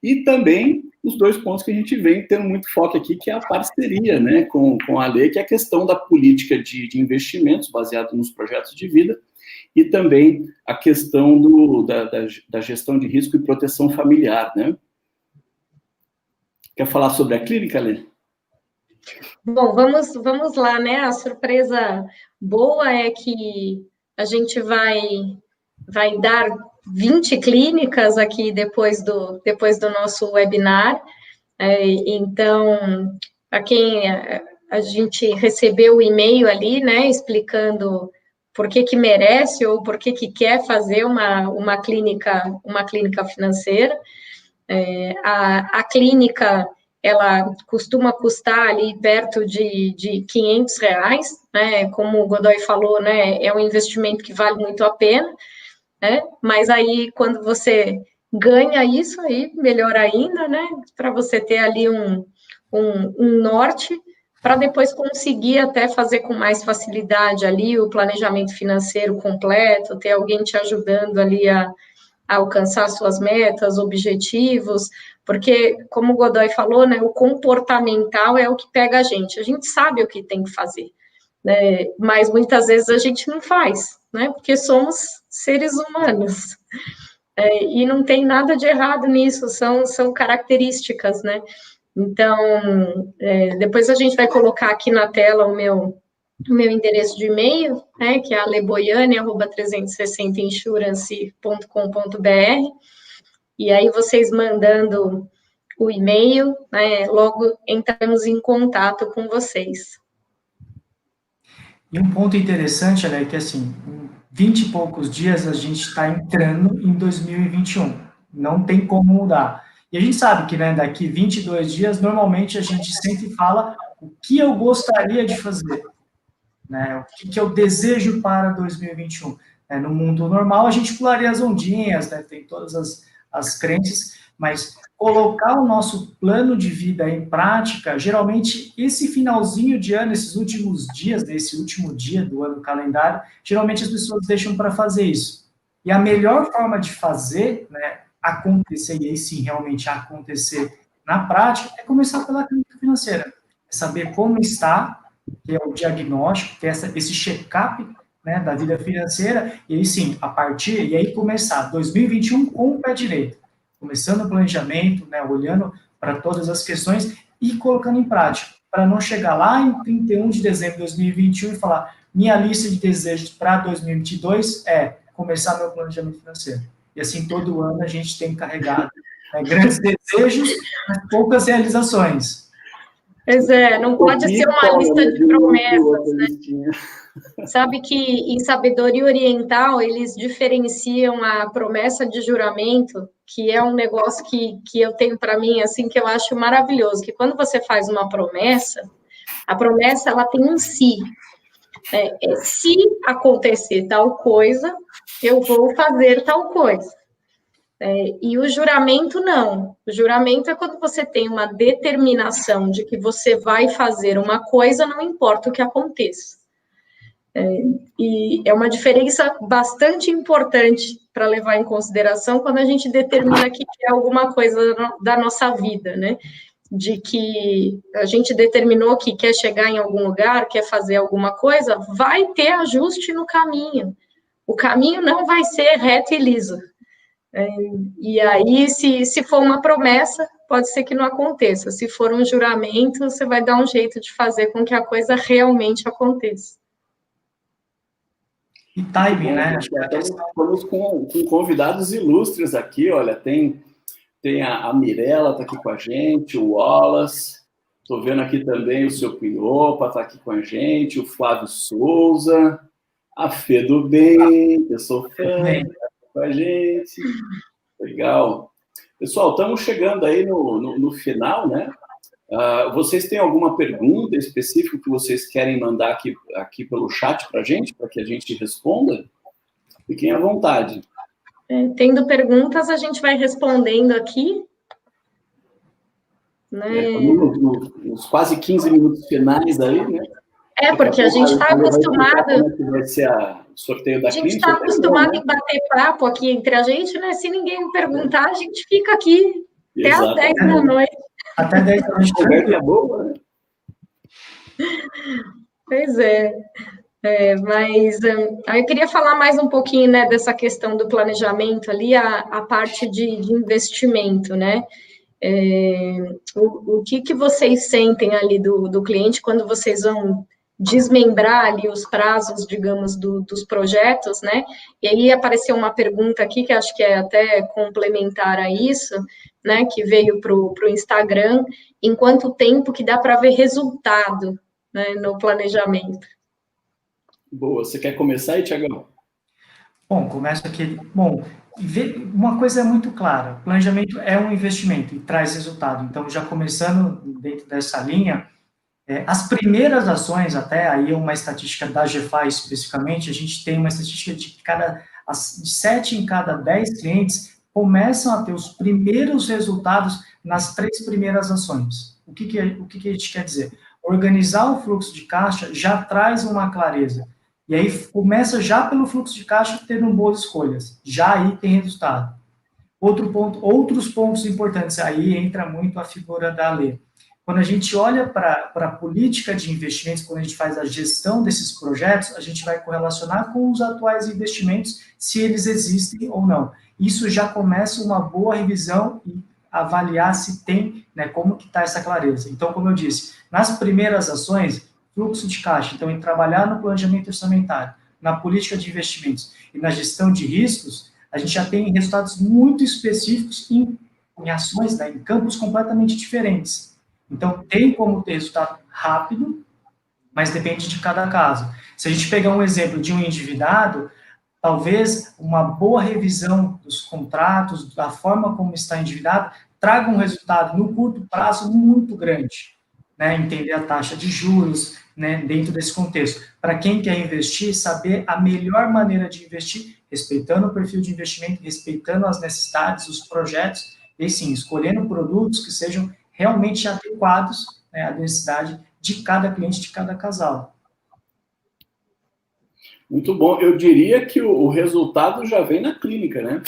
E também os 2 pontos que a gente vem tendo muito foco aqui, que é a parceria, né, com a lei, que é a questão da política de investimentos baseado nos projetos de vida, e também a questão da gestão de risco e proteção familiar, né? Quer falar sobre a clínica, Lê? Bom, vamos lá, né? A surpresa boa é que a gente vai dar 20 clínicas aqui depois do nosso webinar. Então, para quem a gente recebeu o e-mail ali, né, explicando por que merece ou por que quer fazer uma clínica financeira. A clínica, ela costuma custar ali perto de R$500, né? Como o Godoy falou, né? É um investimento que vale muito a pena, né? Mas aí, quando você ganha isso, aí melhor ainda, né? Para você ter ali um norte, para depois conseguir até fazer com mais facilidade ali o planejamento financeiro completo, ter alguém te ajudando ali a alcançar suas metas, objetivos, porque, como o Godoy falou, né, o comportamental é o que pega a gente sabe o que tem que fazer, né, mas muitas vezes a gente não faz, né, porque somos seres humanos, e não tem nada de errado nisso, são características, né, então, depois a gente vai colocar aqui na tela o meu endereço de e-mail, né, que é aleboiane@360insurance.com.br, e aí vocês mandando o e-mail, né, logo entramos em contato com vocês. E um ponto interessante, Ale, é que assim, em 20 e poucos dias a gente está entrando em 2021, não tem como mudar. E a gente sabe que, né, daqui 22 dias, normalmente a gente sempre fala o que eu gostaria de fazer, né, o que eu desejo para 2021. No mundo normal, a gente pularia as ondinhas, né, tem todas as crenças, mas colocar o nosso plano de vida em prática, geralmente, esse finalzinho de ano, esses últimos dias, desse último dia do ano calendário, geralmente as pessoas deixam para fazer isso. E a melhor forma de fazer, né, acontecer, e aí sim, realmente acontecer na prática, é começar pela clínica financeira. É saber como está, que é o diagnóstico, ter esse check-up, né, da vida financeira, e aí sim, e aí começar 2021 com o pé direito, começando o planejamento, né, olhando para todas as questões e colocando em prática, para não chegar lá em 31 de dezembro de 2021 e falar, minha lista de desejos para 2022 é começar meu planejamento financeiro. E assim, todo ano a gente tem carregado, né, grandes desejos, mas poucas realizações. Pois é, não pode ser uma lista de promessas, né? Sabe que em sabedoria oriental eles diferenciam a promessa de juramento, que é um negócio que eu tenho para mim, assim, que eu acho maravilhoso, que quando você faz uma promessa, a promessa ela tem um si. Se acontecer tal coisa, eu vou fazer tal coisa. E o juramento não. O juramento é quando você tem uma determinação de que você vai fazer uma coisa, não importa o que aconteça. E é uma diferença bastante importante para levar em consideração quando a gente determina que quer alguma coisa da nossa vida, né? De que a gente determinou que quer chegar em algum lugar, quer fazer alguma coisa, vai ter ajuste no caminho. O caminho não vai ser reto e liso. E aí, se for uma promessa, pode ser que não aconteça. Se for um juramento, você vai dar um jeito de fazer com que a coisa realmente aconteça. E timing, né? Estamos com convidados ilustres aqui, olha, tem a Mirella está aqui com a gente, o Wallace, estou vendo aqui também o seu Pinhopa está aqui com a gente, o Flávio Souza, a Fê do Bem, eu sou fã, está aqui com a gente, legal. Pessoal, estamos chegando aí no final, né? Vocês têm alguma pergunta específica que vocês querem mandar aqui pelo chat para a gente, para que a gente responda? Fiquem à vontade. Tendo perguntas, a gente vai respondendo aqui. Né? Nos quase 15 minutos finais aí, né? Porque a gente está acostumado... Como é que vai ser o sorteio da clínica? A gente está acostumado em bater papo aqui entre a gente, né? Se ninguém perguntar, a gente fica aqui até às 10 da noite. Até 10 da noite. É boa, né? Pois é. Mas eu queria falar mais um pouquinho, né, dessa questão do planejamento ali, a parte de investimento, né? O que vocês sentem ali do cliente quando vocês vão desmembrar ali os prazos, digamos, dos projetos, né? E aí apareceu uma pergunta aqui que acho que é até complementar a isso, né? Que veio para o Instagram, em quanto tempo que dá para ver resultado, né, no planejamento? Boa, você quer começar aí, Tiagão? Bom, começo aqui. Bom, uma coisa é muito clara, planejamento é um investimento e traz resultado. Então, já começando dentro dessa linha, as primeiras ações, até aí uma estatística da GFI especificamente, a gente tem uma estatística de 7 em cada 10 clientes começam a ter os primeiros resultados nas 3 primeiras ações. O que a gente quer dizer? Organizar o fluxo de caixa já traz uma clareza. E aí começa já pelo fluxo de caixa tendo boas escolhas. Já aí tem resultado. Outros pontos importantes, aí entra muito a figura da lei. Quando a gente olha para a política de investimentos, quando a gente faz a gestão desses projetos, a gente vai correlacionar com os atuais investimentos, se eles existem ou não. Isso já começa uma boa revisão e avaliar se tem, né, como que está essa clareza. Então, como eu disse, nas primeiras ações, fluxo de caixa, então, em trabalhar no planejamento orçamentário, na política de investimentos e na gestão de riscos, a gente já tem resultados muito específicos em ações, né, em campos completamente diferentes. Então, tem como ter resultado rápido, mas depende de cada caso. Se a gente pegar um exemplo de um endividado, talvez uma boa revisão dos contratos, da forma como está endividado, traga um resultado no curto prazo muito grande, né? Entender a taxa de juros, né, dentro desse contexto. Para quem quer investir, saber a melhor maneira de investir, respeitando o perfil de investimento, respeitando as necessidades, os projetos, e sim, escolhendo produtos que sejam realmente adequados, né, à necessidade de cada cliente, de cada casal. Muito bom. Eu diria que o resultado já vem na clínica, né?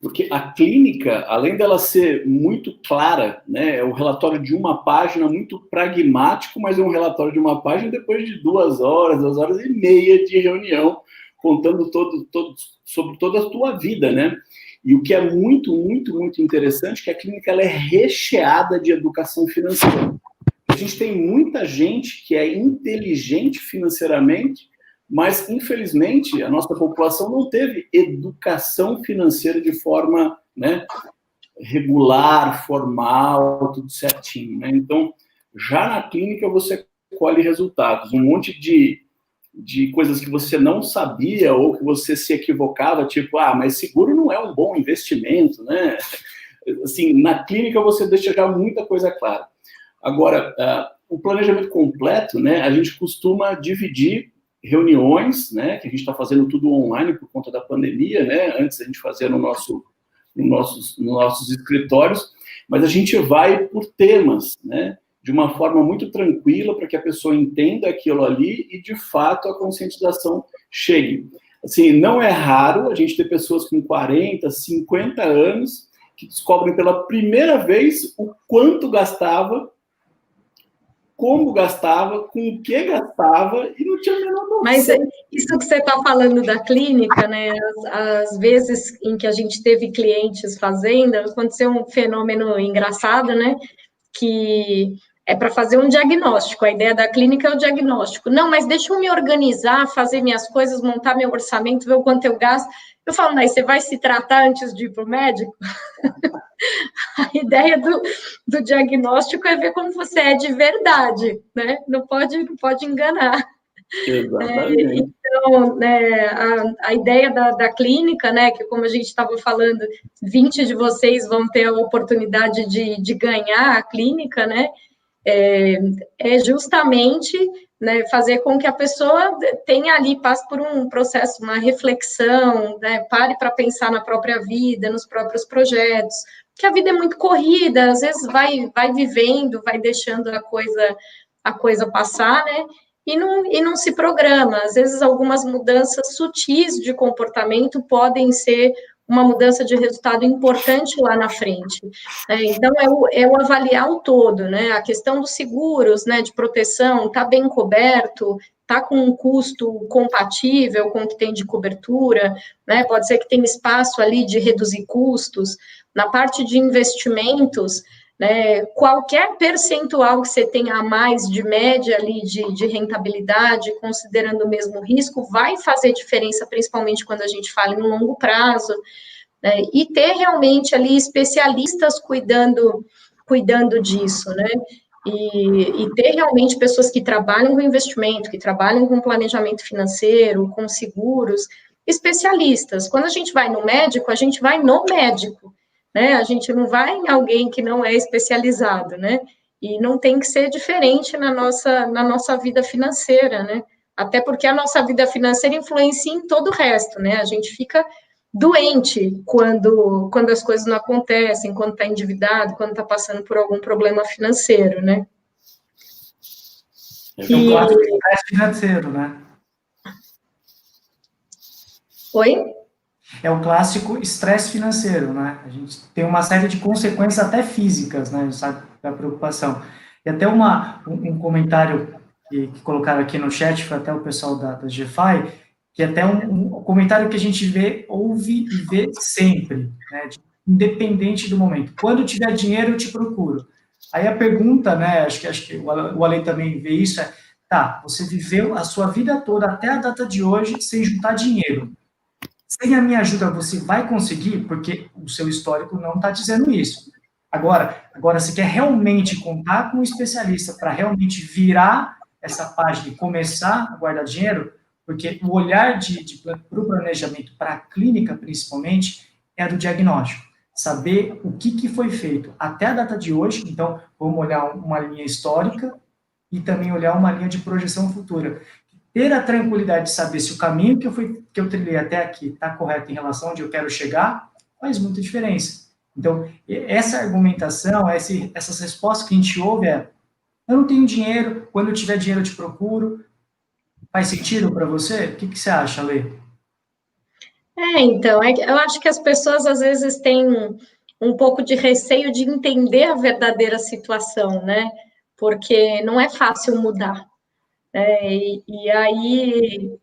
Porque a clínica, além dela ser muito clara, né, é um relatório de uma página, muito pragmático, mas é um relatório de uma página depois de 2 horas e meia de reunião, contando sobre toda a tua vida, né? E o que é muito, muito, muito interessante é que a clínica ela é recheada de educação financeira. A gente tem muita gente que é inteligente financeiramente, mas, infelizmente, a nossa população não teve educação financeira de forma, né, regular, formal, tudo certinho, né? Então, já na clínica você colhe resultados. Um monte de coisas que você não sabia ou que você se equivocava, tipo, mas seguro não é um bom investimento, né? Assim, na clínica você deixa já muita coisa clara. Agora, o planejamento completo, né, a gente costuma dividir reuniões, né, que a gente está fazendo tudo online por conta da pandemia, né, antes a gente fazia nos nossos escritórios, mas a gente vai por temas, né, de uma forma muito tranquila para que a pessoa entenda aquilo ali e, de fato, a conscientização chegue. Assim, não é raro a gente ter pessoas com 40, 50 anos que descobrem pela primeira vez o quanto gastava, como gastava, com o que gastava, e não tinha a menor noção. Mas isso que você está falando da clínica, né? As vezes em que a gente teve clientes fazendo, aconteceu um fenômeno engraçado, né? Que é para fazer um diagnóstico. A ideia da clínica é o diagnóstico. Não, mas deixa eu me organizar, fazer minhas coisas, montar meu orçamento, ver o quanto eu gasto. Eu falo, mas você vai se tratar antes de ir para o médico? A ideia do diagnóstico é ver como você é de verdade, né? Não pode enganar. Exatamente. Então, né, a ideia da clínica, né, que como a gente estava falando, 20 de vocês vão ter a oportunidade de ganhar a clínica, né, é justamente, né, fazer com que a pessoa tenha ali, passe por um processo, uma reflexão, né, pare para pensar na própria vida, nos próprios projetos, porque a vida é muito corrida, às vezes vai vivendo, vai deixando a coisa passar, né, e não se programa. Às vezes, algumas mudanças sutis de comportamento podem ser uma mudança de resultado importante lá na frente. Então, é o avaliar o todo, né? A questão dos seguros, né, de proteção, está bem coberto, está com um custo compatível com o que tem de cobertura, né? Pode ser que tenha espaço ali de reduzir custos. Na parte de investimentos, né, qualquer percentual que você tenha a mais de média ali de rentabilidade, considerando o mesmo risco, vai fazer diferença, principalmente quando a gente fala em longo prazo, né, e ter realmente ali especialistas cuidando disso, né, e ter realmente pessoas que trabalham com investimento, que trabalham com planejamento financeiro, com seguros, especialistas. Quando a gente vai no médico, a gente vai no médico, né? A gente não vai em alguém que não é especializado, né? E não tem que ser diferente na nossa vida financeira, né? Até porque a nossa vida financeira influencia em todo o resto, né? A gente fica doente quando as coisas não acontecem, quando está endividado, quando está passando por algum problema financeiro, né? É um clássico estresse financeiro, né? Oi? É o clássico estresse financeiro, né? A gente tem uma série de consequências até físicas, né? Sabe, da preocupação. E até um comentário que colocaram aqui no chat, foi até o pessoal da GFI, que é até um comentário que a gente ouve e vê sempre, né? Independente do momento. Quando tiver dinheiro, eu te procuro. Aí a pergunta, né? Acho que o Ale também vê isso, tá, você viveu a sua vida toda até a data de hoje sem juntar dinheiro. Sem a minha ajuda, você vai conseguir? Porque o seu histórico não está dizendo isso. Agora, você quer realmente contar com um especialista para realmente virar essa página e começar a guardar dinheiro? Porque o olhar para o planejamento, para a clínica, principalmente, é do diagnóstico. Saber o que foi feito até a data de hoje. Então, vamos olhar uma linha histórica e também olhar uma linha de projeção futura. Ter a tranquilidade de saber se o caminho que eu trilhei até aqui está correto em relação a onde eu quero chegar, faz muita diferença. Então, essa argumentação, essas respostas que a gente ouve eu não tenho dinheiro, quando eu tiver dinheiro eu te procuro. Faz sentido para você? O que você acha, Lê? Então, eu acho que as pessoas às vezes têm um pouco de receio de entender a verdadeira situação, né? Porque não é fácil mudar. E aí,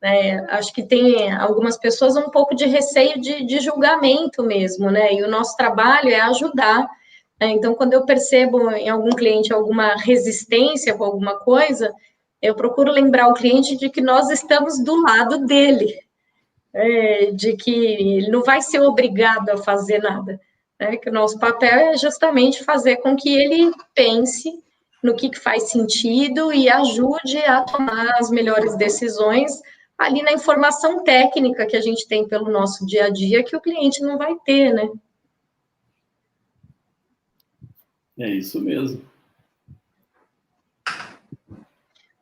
acho que tem algumas pessoas um pouco de receio de julgamento mesmo, né? E o nosso trabalho é ajudar. Então, quando eu percebo em algum cliente alguma resistência com alguma coisa, eu procuro lembrar o cliente de que nós estamos do lado dele, de que ele não vai ser obrigado a fazer nada, que o nosso papel é justamente fazer com que ele pense no que faz sentido e ajude a tomar as melhores decisões ali na informação técnica que a gente tem pelo nosso dia a dia, que o cliente não vai ter, né? É isso mesmo.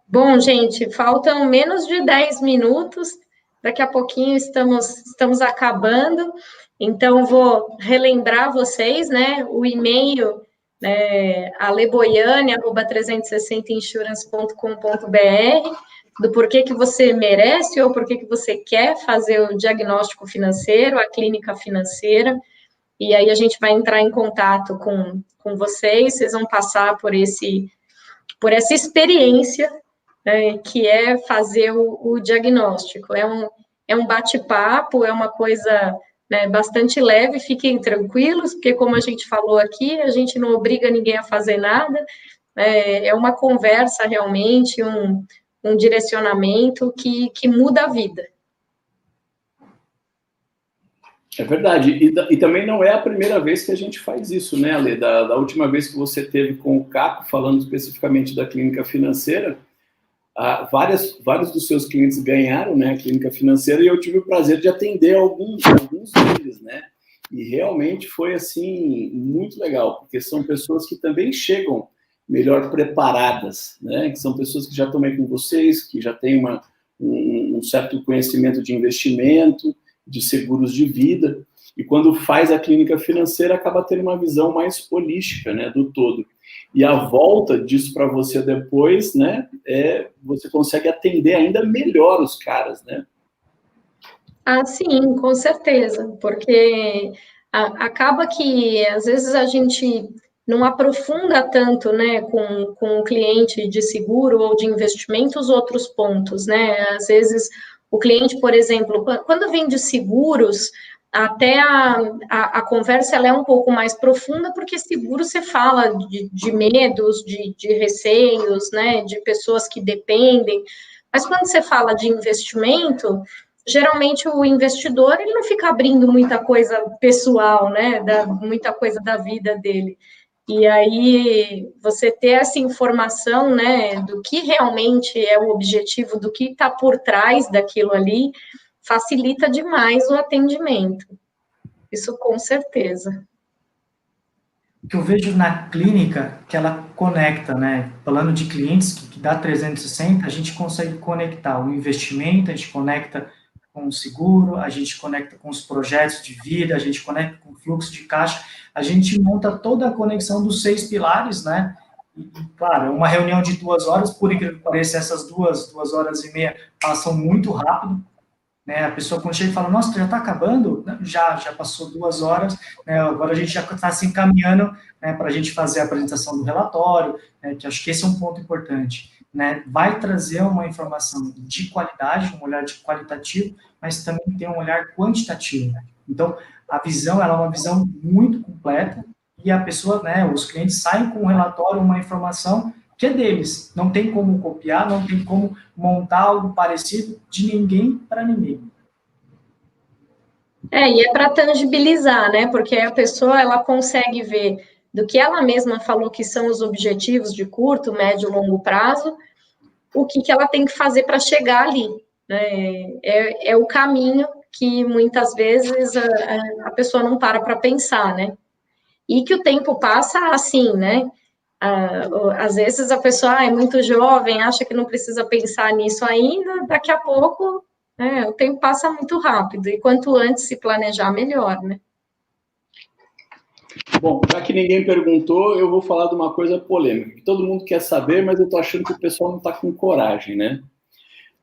Bom, gente, faltam menos de 10 minutos, daqui a pouquinho estamos acabando, então vou relembrar vocês, né, o e-mail, aleboiane@360insurance.com.br, do porquê que você merece ou porquê que você quer fazer o diagnóstico financeiro, a clínica financeira, e aí a gente vai entrar em contato com vocês vão passar por essa experiência, que é fazer o diagnóstico. É um bate-papo, é uma coisa, né, bastante leve, fiquem tranquilos, porque como a gente falou aqui, a gente não obriga ninguém a fazer nada, é uma conversa realmente, um direcionamento que muda a vida. É verdade, e também não é a primeira vez que a gente faz isso, né, Ale? Da última vez que você teve com o Caco, falando especificamente da clínica financeira, vários dos seus clientes ganharam, né, a clínica financeira, e eu tive o prazer de atender alguns deles, né, e realmente foi, assim, muito legal, porque são pessoas que também chegam melhor preparadas, né, que são pessoas que já estão aí com vocês, que já têm um certo conhecimento de investimento, de seguros de vida, e quando faz a clínica financeira, acaba tendo uma visão mais holística, né, do todo. E a volta disso para você depois, né, você consegue atender ainda melhor os caras, né? Ah, sim, com certeza, porque acaba que, às vezes, a gente não aprofunda tanto, né, com o cliente de seguro ou de investimento os outros pontos, né? Às vezes, o cliente, por exemplo, quando vem de seguros, até a conversa ela é um pouco mais profunda, porque seguro você fala de medos, de receios, né, de pessoas que dependem, mas quando você fala de investimento, geralmente o investidor ele não fica abrindo muita coisa pessoal, né, muita coisa da vida dele. E aí você ter essa informação, né, do que realmente é o objetivo, do que está por trás daquilo ali, facilita demais o atendimento. Isso com certeza. O que eu vejo na clínica, que ela conecta, né? Falando de clientes que dá 360, a gente consegue conectar o investimento, a gente conecta com o seguro, a gente conecta com os projetos de vida, a gente conecta com o fluxo de caixa, a gente monta toda a conexão dos 6 pilares, né? E, claro, uma reunião de 2 horas, por incrível que pareça, essas 2 horas e meia passam muito rápido, né? A pessoa quando chega e fala, nossa, já está acabando? Já passou 2 horas, né? Agora a gente já está se encaminhando, né, para a gente fazer a apresentação do relatório, né, que acho que esse é um ponto importante, né? Vai trazer uma informação de qualidade, um olhar de qualitativo, mas também tem um olhar quantitativo. Então, a visão, ela é uma visão muito completa, e a pessoa, né, os clientes saem com um relatório, uma informação que é deles, não tem como copiar, não tem como montar algo parecido de ninguém para ninguém. E é para tangibilizar, né? Porque a pessoa ela consegue ver do que ela mesma falou que são os objetivos de curto, médio e longo prazo, o que ela tem que fazer para chegar ali, é o caminho que muitas vezes a pessoa não para pensar, né? E que o tempo passa assim, né? Às vezes a pessoa é muito jovem, acha que não precisa pensar nisso ainda, daqui a pouco, o tempo passa muito rápido, e quanto antes se planejar, melhor, né? Bom, já que ninguém perguntou, eu vou falar de uma coisa polêmica, que todo mundo quer saber, mas eu estou achando que o pessoal não está com coragem, né?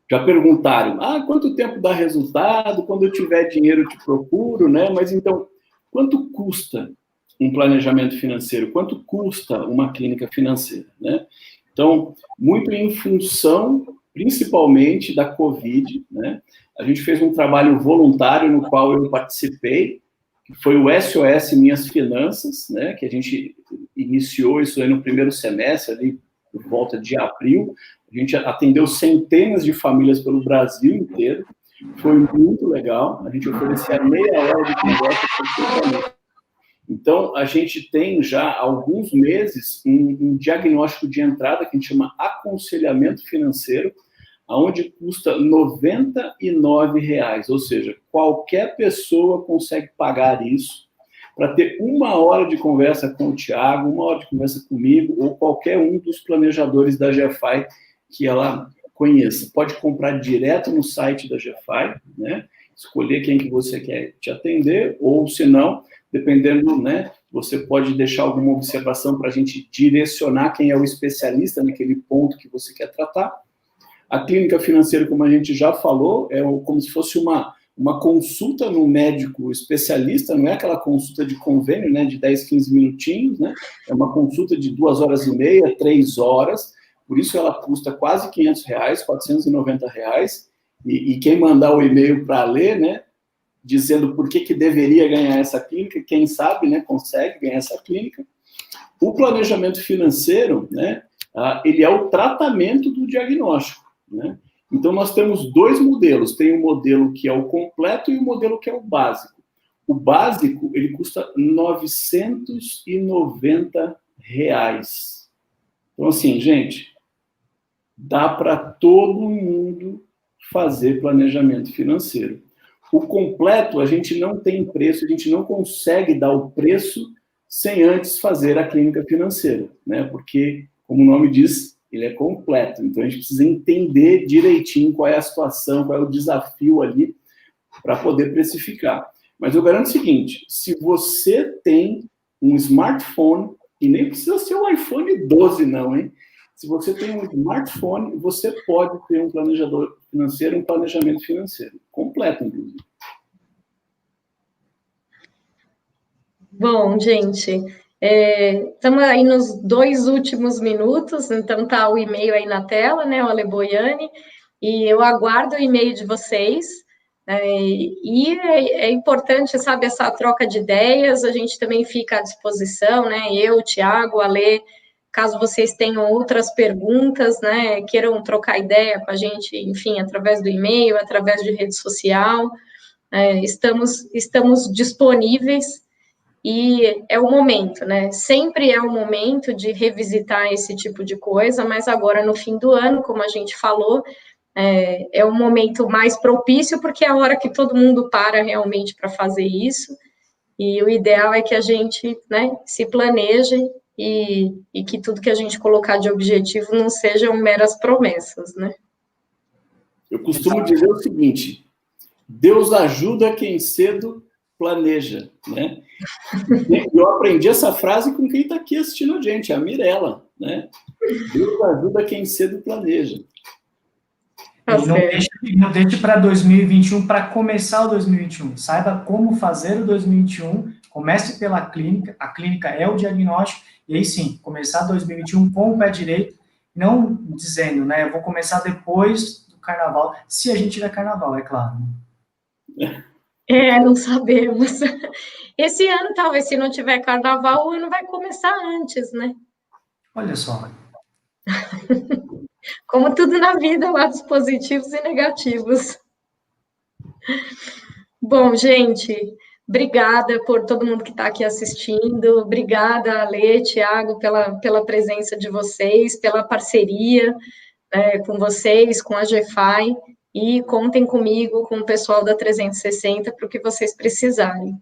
Já perguntaram, quanto tempo dá resultado? Quando eu tiver dinheiro eu te procuro, né? Mas então, quanto custa um planejamento financeiro? Quanto custa uma clínica financeira, né? Então, muito em função, principalmente, da Covid, né? A gente fez um trabalho voluntário no qual eu participei, que foi o SOS Minhas Finanças, né? Que a gente iniciou isso aí no primeiro semestre, ali por volta de abril. A gente atendeu centenas de famílias pelo Brasil inteiro. Foi muito legal. A gente oferecia meia hora de conversa para família. Então, a gente tem já há alguns meses um diagnóstico de entrada que a gente chama aconselhamento financeiro, onde custa R$ 99, ou seja, qualquer pessoa consegue pagar isso para ter uma hora de conversa com o Thiago, uma hora de conversa comigo, ou qualquer um dos planejadores da GFI que ela conheça. Pode comprar direto no site da GFI, né? Escolher quem que você quer te atender, ou se não, dependendo, né, você pode deixar alguma observação para a gente direcionar quem é o especialista naquele ponto que você quer tratar. A clínica financeira, como a gente já falou, é como se fosse uma consulta no médico especialista, não é aquela consulta de convênio, né, de 10, 15 minutinhos, né? É uma consulta de 2 horas e meia, 3 horas, por isso ela custa quase R$500, R$490, e quem mandar o e-mail para ler, né, dizendo por que deveria ganhar essa clínica, quem sabe, né, consegue ganhar essa clínica. O planejamento financeiro, né, ele é o tratamento do diagnóstico, né? Então, nós temos 2 modelos. Tem o modelo que é o completo e o modelo que é o básico. O básico, ele custa R$990. Então, assim, gente, dá para todo mundo fazer planejamento financeiro. O completo, a gente não tem preço, a gente não consegue dar o preço sem antes fazer a clínica financeira, né? Porque, como o nome diz, ele é completo. Então, a gente precisa entender direitinho qual é a situação, qual é o desafio ali para poder precificar. Mas eu garanto o seguinte, se você tem um smartphone, e nem precisa ser um iPhone 12 não, hein? Se você tem um smartphone, você pode ter um planejador financeiro, um planejamento financeiro. Completo, inclusive. Bom, gente, estamos aí nos 2 últimos minutos, então tá o e-mail aí na tela, né, o Ale Boiani, e eu aguardo o e-mail de vocês, e é importante, sabe, essa troca de ideias, a gente também fica à disposição, né, eu, o Thiago, o Ale, caso vocês tenham outras perguntas, né, queiram trocar ideia com a gente, enfim, através do e-mail, através de rede social, estamos disponíveis. E é o momento, né? Sempre é o momento de revisitar esse tipo de coisa, mas agora no fim do ano, como a gente falou, é o momento mais propício, porque é a hora que todo mundo para realmente para fazer isso, e o ideal é que a gente, né, se planeje e que tudo que a gente colocar de objetivo não sejam meras promessas, né? Eu costumo dizer o seguinte, Deus ajuda quem cedo planeja, né? Eu aprendi essa frase com quem está aqui assistindo a gente, a Mirella, né? Deus ajuda quem cedo planeja. E não deixe para 2021, para começar o 2021. Saiba como fazer o 2021, comece pela clínica, a clínica é o diagnóstico, e aí sim, começar 2021 com o pé direito, não dizendo, né, eu vou começar depois do carnaval, se a gente tiver carnaval, é claro. Não sabemos. Esse ano, talvez, se não tiver carnaval, o ano vai começar antes, né? Olha só. Como tudo na vida, lados positivos e negativos. Bom, gente, obrigada por todo mundo que está aqui assistindo. Obrigada, Ale, Thiago, pela presença de vocês, pela parceria com vocês, com a GFI. e contem comigo, com o pessoal da 360, para o que vocês precisarem.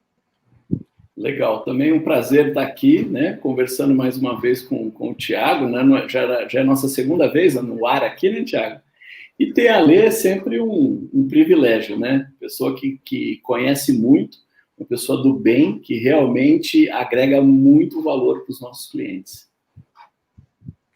Legal, também um prazer estar aqui, né, conversando mais uma vez com o Thiago, né, já é a nossa segunda vez no ar aqui, né, Thiago? E ter a Lê é sempre um privilégio, né? Pessoa que conhece muito, uma pessoa do bem, que realmente agrega muito valor para os nossos clientes.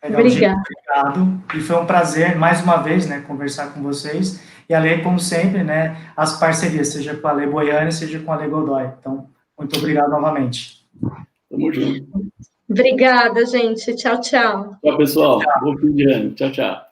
Legal, obrigada. Gente, obrigado. E foi um prazer, mais uma vez, né, conversar com vocês. E a Lê, como sempre, né, as parcerias, seja com a Lê Boiani, seja com a Lê Godoy. Então, muito obrigado novamente. Tamo junto. Obrigada, gente. Tchau, tchau. Tchau, pessoal. Bom fim de ano. Tchau, tchau.